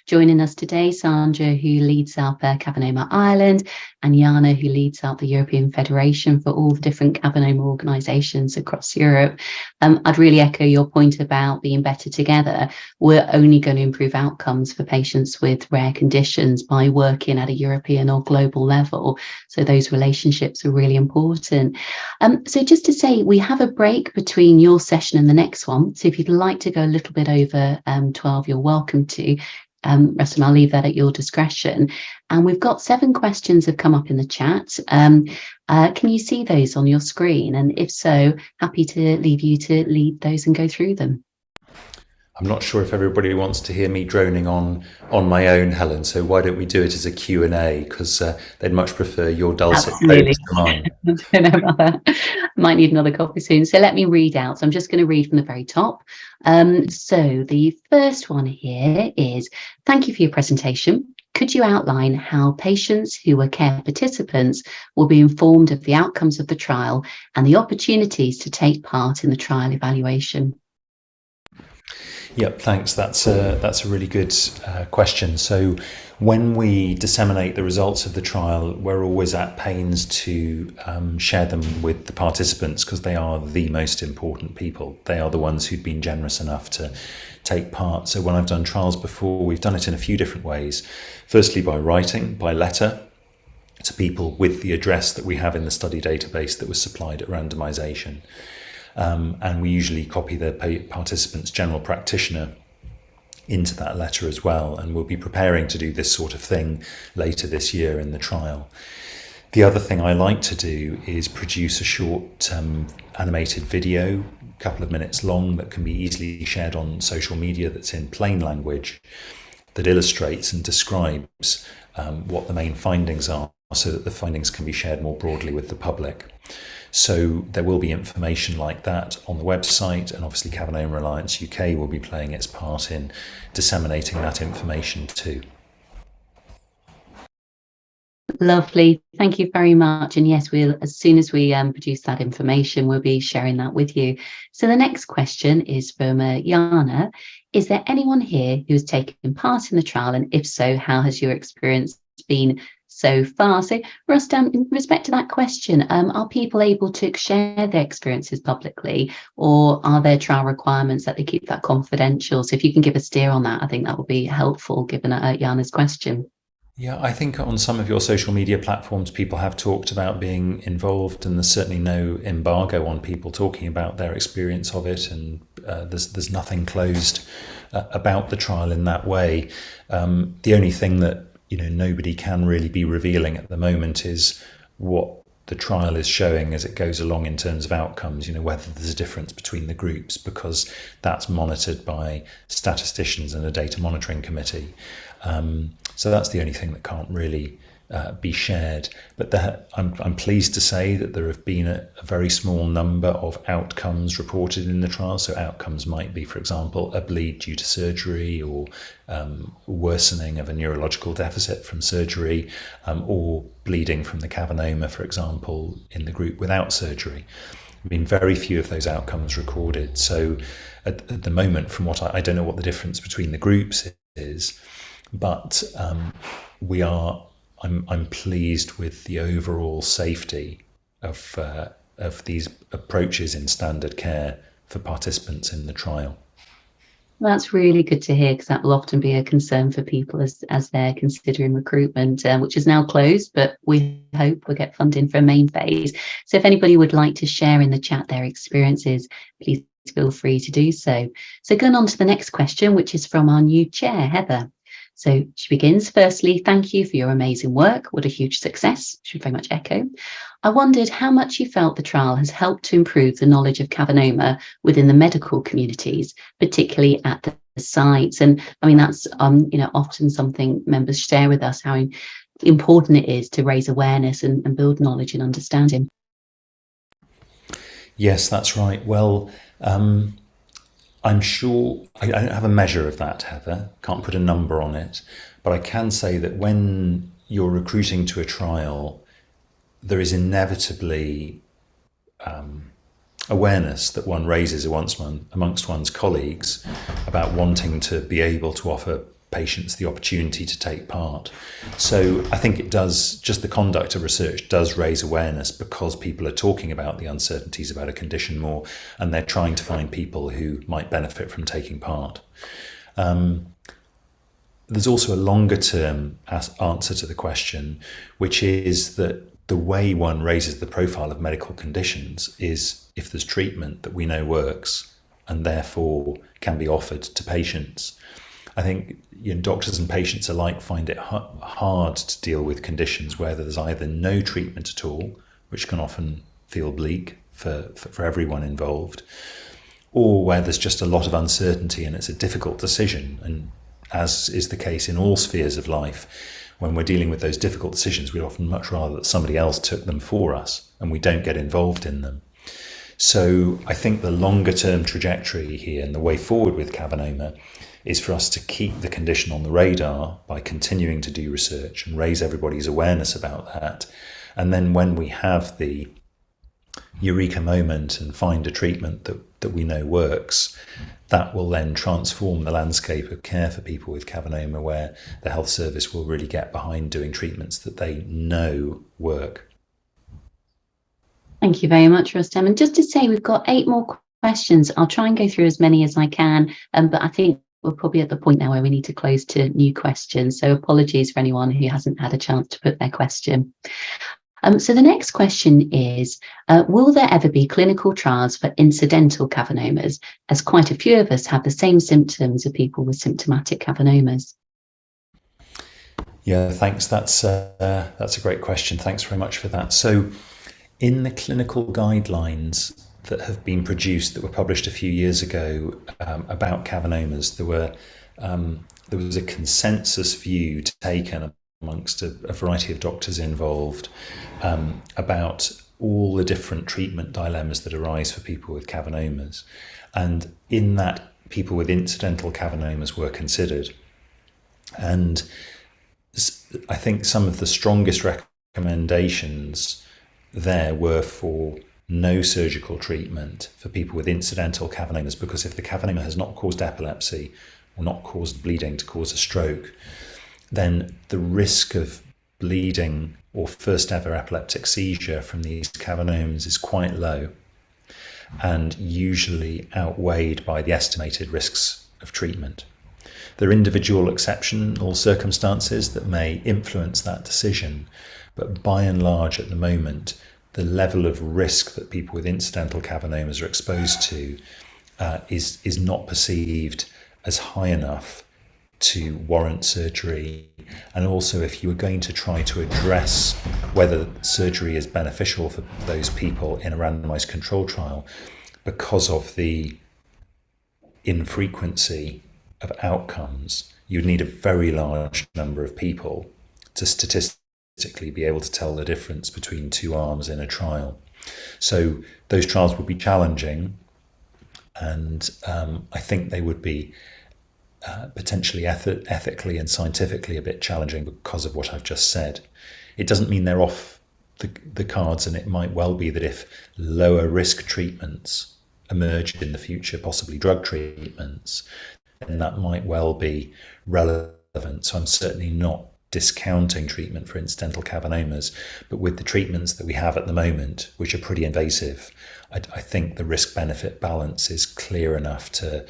joining us today. Sandra, who leads up Cavernoma Ireland, and Jana, who leads up the European Federation for all the different Cavernoma organisations across Europe. I'd really echo your point about being better together. We're only going to improve outcomes for patients with rare conditions by working at a European or global level. So those relationships are really important. So just to say, we have a break between your session and the next one. So if you'd like to go a little bit over 12, you're welcome to. Rustam, I'll leave that at your discretion. And we've got 7 questions have come up in the chat. Can you see those on your screen? And if so, happy to leave you to lead those and go through them. I'm not sure if everybody wants to hear me droning on my own, Helen, so why don't we do it as a Q&A, because they'd much prefer your dulcet tones to mine. I don't know about that. Might need another copy soon. So let me read out. So I'm just going to read from the very top. So the first one here is, thank you for your presentation. Could you outline how patients who were care participants will be informed of the outcomes of the trial and the opportunities to take part in the trial evaluation? Yep, thanks. That's a really good question. So when we disseminate the results of the trial, we're always at pains to share them with the participants, because they are the most important people. They are the ones who've been generous enough to take part. So when I've done trials before, we've done it in a few different ways. Firstly, by writing, by letter, to people with the address that we have in the study database that was supplied at randomization. And we usually copy the participant's general practitioner into that letter as well, and we'll be preparing to do this sort of thing later this year in the trial. The other thing I like to do is produce a short animated video, a couple of minutes long, that can be easily shared on social media, that's in plain language, that illustrates and describes what the main findings are, so that the findings can be shared more broadly with the public. So there will be information like that on the website, and obviously Cavernoma Alliance UK will be playing its part in disseminating that information too. Lovely. Thank you very much. And yes, we'll, as soon as we produce that information, we'll be sharing that with you. So the next question is from Jana. Is there anyone here who has taken part in the trial? And if so, how has your experience been so far? So Rustam, in respect to that question, are people able to share their experiences publicly, or are there trial requirements that they keep that confidential? So if you can give a steer on that, I think that would be helpful, given Jana's question. Yeah, I think on some of your social media platforms, people have talked about being involved, and there's certainly no embargo on people talking about their experience of it, and there's nothing closed about the trial in that way. The only thing that nobody can really be revealing at the moment is what the trial is showing as it goes along in terms of outcomes, whether there's a difference between the groups, because that's monitored by statisticians and a data monitoring committee. So that's the only thing that can't really be shared. But I'm pleased to say that there have been a very small number of outcomes reported in the trial. So outcomes might be, for example, a bleed due to surgery, or worsening of a neurological deficit from surgery, or bleeding from the cavernoma, for example, in the group without surgery. There have been very few of those outcomes recorded. So at the moment, from what I don't know what the difference between the groups is, but I'm pleased with the overall safety of these approaches in standard care for participants in the trial. That's really good to hear, because that will often be a concern for people as they're considering recruitment, which is now closed, but we hope we'll get funding for a main phase. So if anybody would like to share in the chat their experiences, please feel free to do so. So going on to the next question, which is from our new chair, Heather. So she begins, firstly, thank you for your amazing work. What a huge success. Should very much echo. I wondered how much you felt the trial has helped to improve the knowledge of Cavernoma within the medical communities, particularly at the sites. And I mean, that's often something members share with us, how important it is to raise awareness and build knowledge and understanding. Yes, that's right. Well, I'm sure I don't have a measure of that, Heather. Can't put a number on it, but I can say that when you're recruiting to a trial, there is inevitably awareness that one raises amongst one's colleagues about wanting to be able to offer patients the opportunity to take part. So I think it does, just the conduct of research does raise awareness, because people are talking about the uncertainties about a condition more, and they're trying to find people who might benefit from taking part. There's also a longer term answer to the question, which is that the way one raises the profile of medical conditions is if there's treatment that we know works and therefore can be offered to patients. I think doctors and patients alike find it hard to deal with conditions where there's either no treatment at all, which can often feel bleak for everyone involved, or where there's just a lot of uncertainty and it's a difficult decision. And as is the case in all spheres of life, when we're dealing with those difficult decisions, we'd often much rather that somebody else took them for us and we don't get involved in them. So I think the longer term trajectory here and the way forward with Cavernoma is for us to keep the condition on the radar by continuing to do research and raise everybody's awareness about that. And then when we have the eureka moment and find a treatment that we know works, that will then transform the landscape of care for people with Cavernoma, where the health service will really get behind doing treatments that they know work. Thank you very much, Rustam. And just to say, we've got 8 more questions. I'll try and go through as many as I can, but I think we're probably at the point now where we need to close to new questions. So apologies for anyone who hasn't had a chance to put their question. So the next question is, will there ever be clinical trials for incidental cavernomas, as quite a few of us have the same symptoms of people with symptomatic cavernomas? Yeah, thanks. That's a great question. Thanks very much for that. So in the clinical guidelines that have been produced, that were published a few years ago about cavernomas, there was a consensus view taken amongst a variety of doctors involved about all the different treatment dilemmas that arise for people with cavernomas. And in that, people with incidental cavernomas were considered. And I think some of the strongest recommendations there were for no surgical treatment for people with incidental cavernomas, because if the cavernoma has not caused epilepsy or not caused bleeding to cause a stroke, then the risk of bleeding or first ever epileptic seizure from these cavernomas is quite low, and usually outweighed by the estimated risks of treatment. There are individual exceptional circumstances that may influence that decision, but by and large at the moment, the level of risk that people with incidental cavernomas are exposed to is not perceived as high enough to warrant surgery. And also, if you were going to try to address whether surgery is beneficial for those people in a randomized control trial, because of the infrequency of outcomes, you'd need a very large number of people to statistically be able to tell the difference between two arms in a trial. So those trials would be challenging, and I think they would be potentially ethically and scientifically a bit challenging because of what I've just said. It doesn't mean they're off the cards, and it might well be that if lower risk treatments emerge in the future, possibly drug treatments, then that might well be relevant. So I'm certainly not discounting treatment for incidental cavernomas, but with the treatments that we have at the moment, which are pretty invasive, I think the risk-benefit balance is clear enough to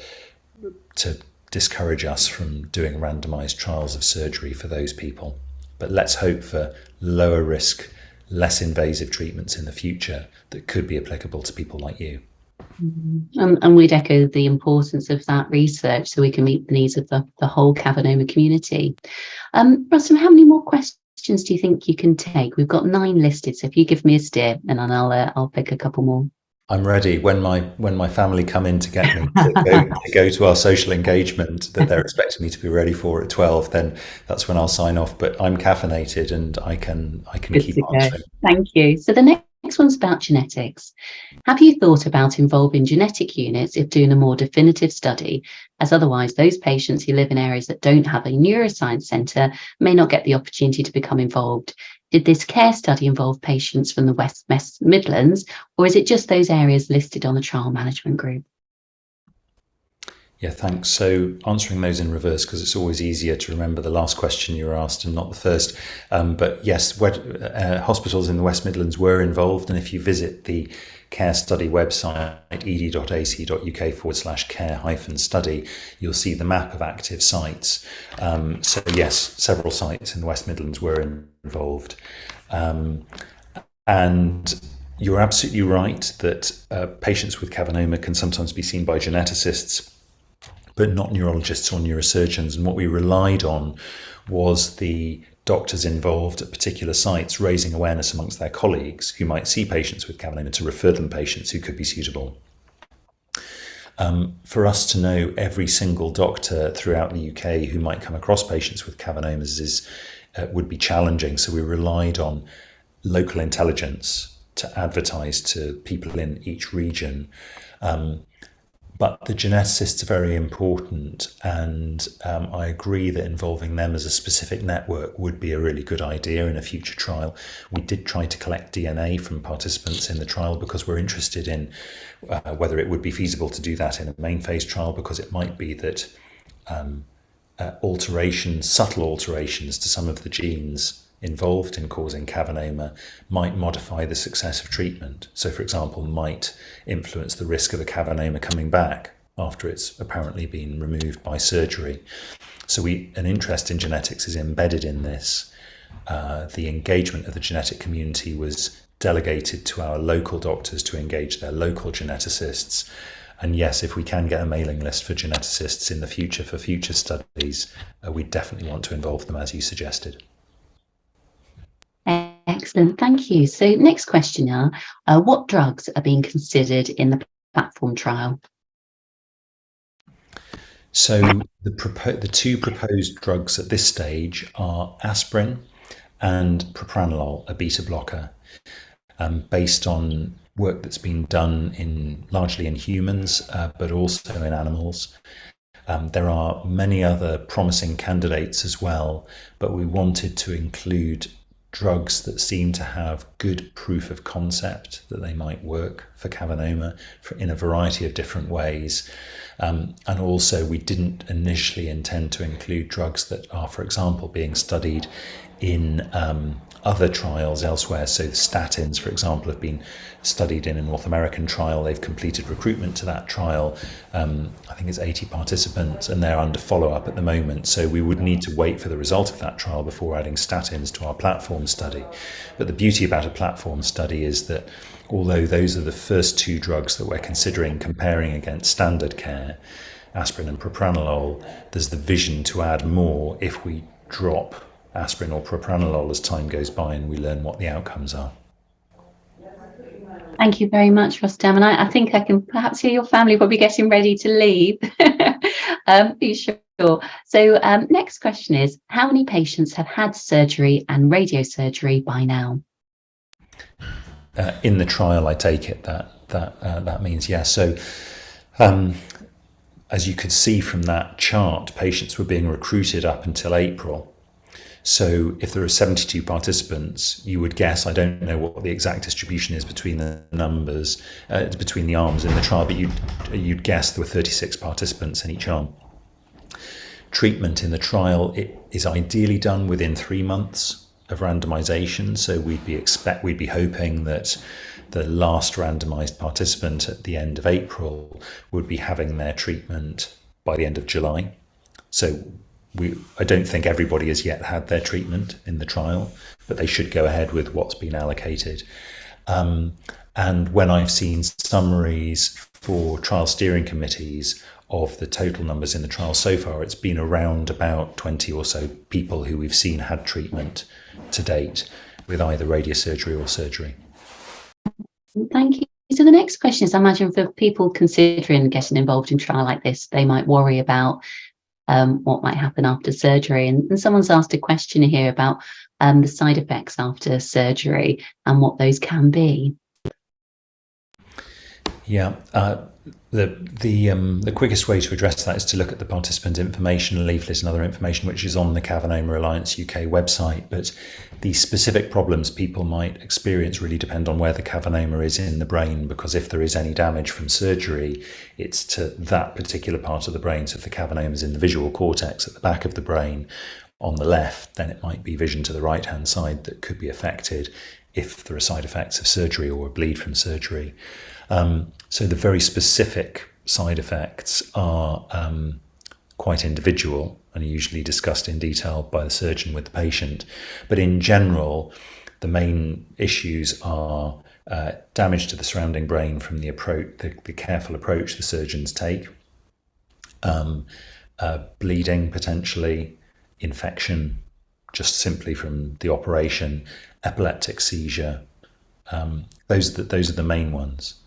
to discourage us from doing randomized trials of surgery for those people. But let's hope for lower risk, less invasive treatments in the future that could be applicable to people like you. And we'd echo the importance of that research so we can meet the needs of the whole Cavernoma community. Rustam, how many more questions do you think you can take? We've got 9 listed, so if you give me a steer, and then I'll pick a couple more. I'm ready. When my family come in to get me to go to our social engagement that they're expecting me to be ready for at 12, then that's when I'll sign off. But I'm caffeinated and I can keep answering. Thank you. So the next one's about genetics. Have you thought about involving genetic units if doing a more definitive study, as otherwise those patients who live in areas that don't have a neuroscience centre may not get the opportunity to become involved? Did this care study involve patients from the West Midlands, or is it just those areas listed on the trial management group? Yeah, thanks. So answering those in reverse, because it's always easier to remember the last question you were asked and not the first. But yes, hospitals in the West Midlands were involved. And if you visit the care study website, ed.ac.uk/care-study, you'll see the map of active sites. So yes, several sites in the West Midlands were involved. And you're absolutely right that patients with Cavernoma can sometimes be seen by geneticists, but not neurologists or neurosurgeons. And what we relied on was the doctors involved at particular sites raising awareness amongst their colleagues who might see patients with Cavernoma to refer them patients who could be suitable. For us to know every single doctor throughout the UK who might come across patients with Cavernomas would be challenging. So we relied on local intelligence to advertise to people in each region. But the geneticists are very important, and I agree that involving them as a specific network would be a really good idea in a future trial. We did try to collect DNA from participants in the trial because we're interested in whether it would be feasible to do that in a main phase trial, because it might be that subtle alterations to some of the genes involved in causing Cavernoma might modify the success of treatment. So, for example, might influence the risk of a Cavernoma coming back after it's apparently been removed by surgery. So an interest in genetics is embedded in this. The engagement of the genetic community was delegated to our local doctors to engage their local geneticists. And yes, if we can get a mailing list for geneticists in the future for future studies, we definitely want to involve them as you suggested. Excellent, thank you. So next question now, what drugs are being considered in the platform trial? So the 2 proposed drugs at this stage are aspirin and propranolol, a beta blocker, based on work that's been done largely in humans, but also in animals. There are many other promising candidates as well, but we wanted to include drugs that seem to have good proof of concept that they might work for Cavernoma in a variety of different ways. And also we didn't initially intend to include drugs that are, for example, being studied in other trials elsewhere. So the statins, for example, have been studied in a North American trial. They've completed recruitment to that trial. I think it's 80 participants, and they're under follow-up at the moment. So we would need to wait for the result of that trial before adding statins to our platform study. But the beauty about a platform study is that although those are the first 2 drugs that we're considering comparing against standard care, aspirin and propranolol, there's the vision to add more if we drop aspirin or propranolol as time goes by and we learn what the outcomes are. Thank you very much, Rustam. And I think I can perhaps hear your family probably getting ready to leave. Be sure. So next question is, how many patients have had surgery and radiosurgery by now? In the trial, I take it that means yes. So as you could see from that chart, patients were being recruited up until April. So if there are 72 participants, you would guess, I don't know what the exact distribution is between the numbers, between the arms in the trial, but you'd guess there were 36 participants in each arm. Treatment in the trial is ideally done within 3 months of randomization. So we'd be hoping that the last randomized participant at the end of April would be having their treatment by the end of July. So I don't think everybody has yet had their treatment in the trial, but they should go ahead with what's been allocated. And when I've seen summaries for trial steering committees of the total numbers in the trial so far, it's been around about 20 or so people who we've seen had treatment to date with either radiosurgery or surgery. Thank you. So the next question is, I imagine for people considering getting involved in a trial like this, they might worry about what might happen after surgery. And someone's asked a question here about the side effects after surgery and what those can be. Yeah, the quickest way to address that is to look at the participant information leaflet and other information which is on the Cavernoma Alliance UK website. But the specific problems people might experience really depend on where the cavernoma is in the brain, because if there is any damage from surgery, it's to that particular part of the brain. So if the cavernoma is in the visual cortex at the back of the brain on the left, then it might be vision to the right hand side that could be affected if there are side effects of surgery or a bleed from surgery. So the very specific side effects are quite individual and are usually discussed in detail by the surgeon with the patient. But in general, the main issues are damage to the surrounding brain from the careful approach the surgeons take, bleeding potentially, infection just simply from the operation, epileptic seizure. Those are the main ones.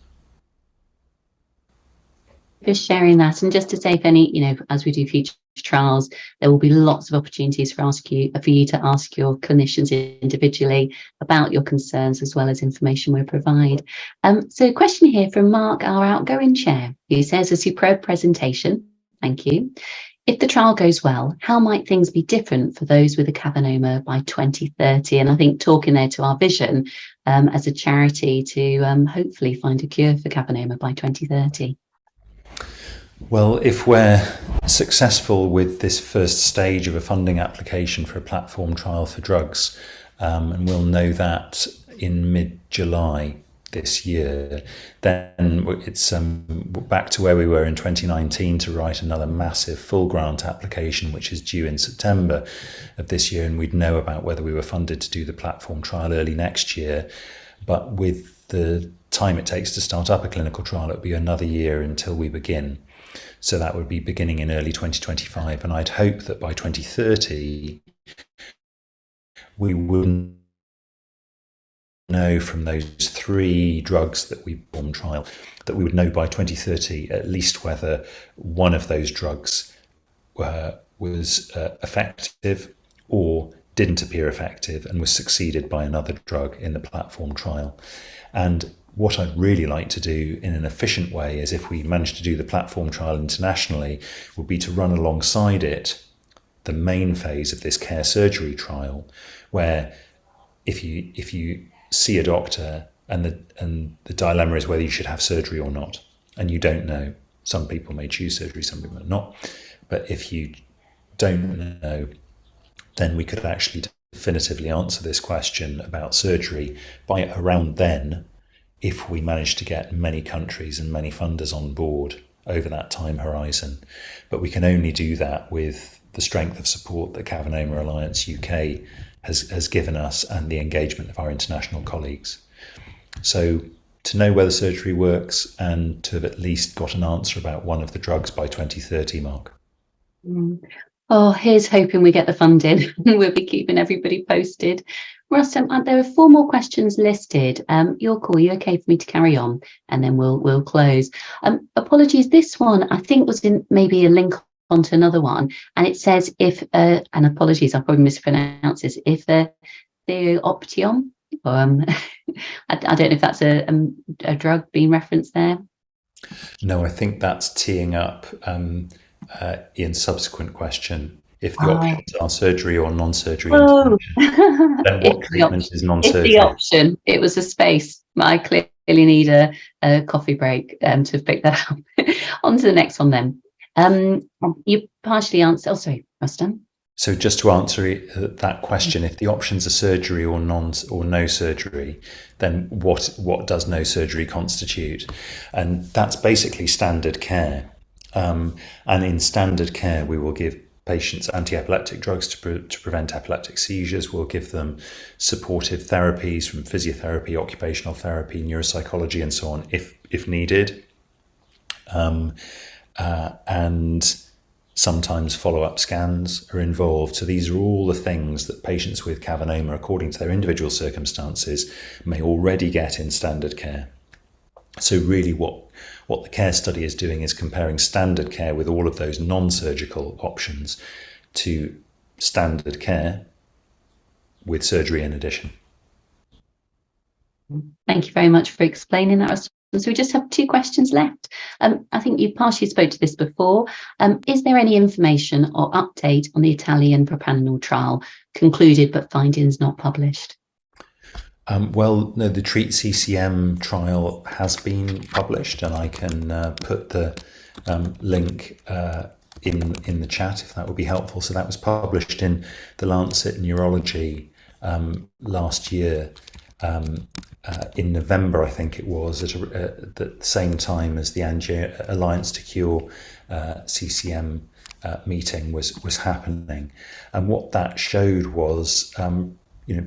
For sharing that, and just to say, if any, as we do future trials, there will be lots of opportunities for you to ask your clinicians individually about your concerns, as well as information we provide. So a question here from Mark, our outgoing chair, who says, a superb presentation, thank you. If the trial goes well, how might things be different for those with a cavernoma by 2030? And I think talking there to our vision as a charity to hopefully find a cure for cavernoma by 2030. Well, if we're successful with this first stage of a funding application for a platform trial for drugs, and we'll know that in mid-July this year, then it's back to where we were in 2019 to write another massive full grant application, which is due in September of this year, and we'd know about whether we were funded to do the platform trial early next year. But with the time it takes to start up a clinical trial, it would be another year until we begin. So that would be beginning in early 2025. And I'd hope that by 2030, we would know from those 3 drugs that we performed trial, that we would know by 2030 at least whether one of those drugs was effective or didn't appear effective and was succeeded by another drug in the platform trial. And what I'd really like to do in an efficient way is, if we manage to do the platform trial internationally, would be to run alongside it the main phase of this care surgery trial, where if you see a doctor and the dilemma is whether you should have surgery or not, and you don't know, some people may choose surgery, some people may not, but if you don't know, then we could actually definitively answer this question about surgery by around then, if we manage to get many countries and many funders on board over that time horizon. But we can only do that with the strength of support that Cavernoma Alliance UK has given us and the engagement of our international colleagues. So to know whether surgery works and to have at least got an answer about one of the drugs by 2030, Mark. Oh, here's hoping we get the funding. We'll be keeping everybody posted. Rustam, there are 4 more questions listed. Your call, you okay for me to carry on? And then we'll close. Apologies, this one I think was in maybe a link onto another one, and it says if, and apologies, I'll probably mispronounce this, if the option, I don't know if that's a drug being referenced there. No, I think that's teeing up Ian's subsequent question. If the options are surgery or non-surgery intervention, then what treatment is non-surgery? If the option, it was a space. I clearly need a coffee break to pick that up. On to the next one then. You partially answered. Oh, sorry, Rustam. So just to answer that question, if the options are surgery or no surgery, then what does no surgery constitute? And that's basically standard care. And in standard care, we will give patients anti-epileptic drugs to prevent epileptic seizures. We'll give them supportive therapies from physiotherapy, occupational therapy, neuropsychology, and so on, if needed. And sometimes follow-up scans are involved. So these are all the things that patients with Cavernoma, according to their individual circumstances, may already get in standard care. So really what the care study is doing is comparing standard care with all of those non-surgical options to standard care with surgery in addition. Thank you very much for explaining that. So we just have 2 questions left. I think you partially spoke to this before. Is there any information or update on the Italian propranolol trial concluded but findings not published? Well, no, the Treat CCM trial has been published, and I can put the link in the chat if that would be helpful. So that was published in the Lancet Neurology last year. In November, I think it was, at the same time as the Alliance to Cure CCM meeting was happening. And what that showed was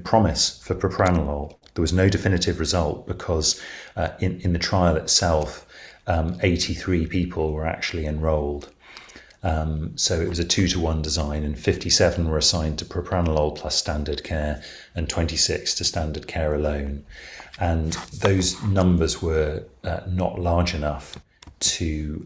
promise for propranolol. There was no definitive result because in the trial itself, 83 people were actually enrolled. So it was a 2-to-1 design, and 57 were assigned to propranolol plus standard care and 26 to standard care alone. And those numbers were not large enough to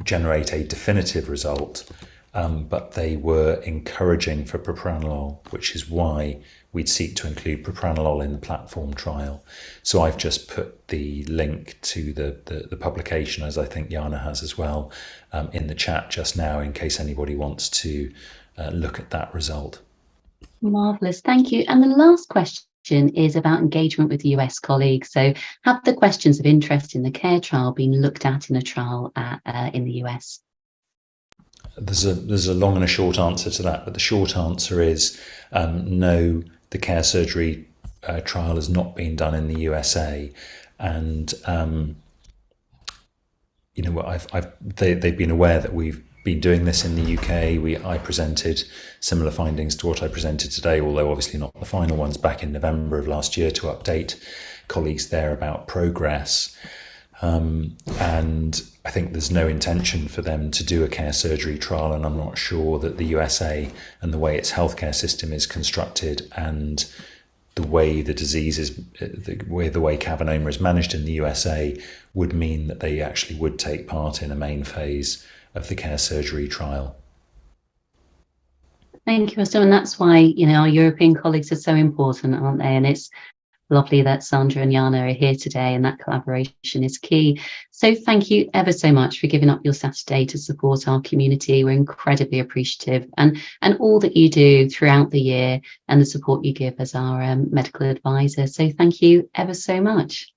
generate a definitive result, but they were encouraging for propranolol, which is why we'd seek to include propranolol in the platform trial. So I've just put the link to the publication, as I think Jana has as well, in the chat just now, in case anybody wants to look at that result. Marvellous, thank you. And the last question is about engagement with US colleagues. So have the questions of interest in the CARE trial been looked at in a trial in the US? There's a long and a short answer to that, but the short answer is no, the CARE surgery trial has not been done in the USA. And they've been aware that we've been doing this in the UK. I presented similar findings to what I presented today, although obviously not the final ones, back in November of last year to update colleagues there about progress. And I think there's no intention for them to do a CARE surgery trial, and I'm not sure that the USA and the way its healthcare system is constructed and the way the disease is, the way Cavernoma is managed in the USA would mean that they actually would take part in a main phase of the CARE surgery trial. Thank you, Rustam. And that's why, our European colleagues are so important, aren't they? And it's lovely that Sandra and Jana are here today, and that collaboration is key. So thank you ever so much for giving up your Saturday to support our community. We're incredibly appreciative, and all that you do throughout the year and the support you give as our medical advisor. So thank you ever so much.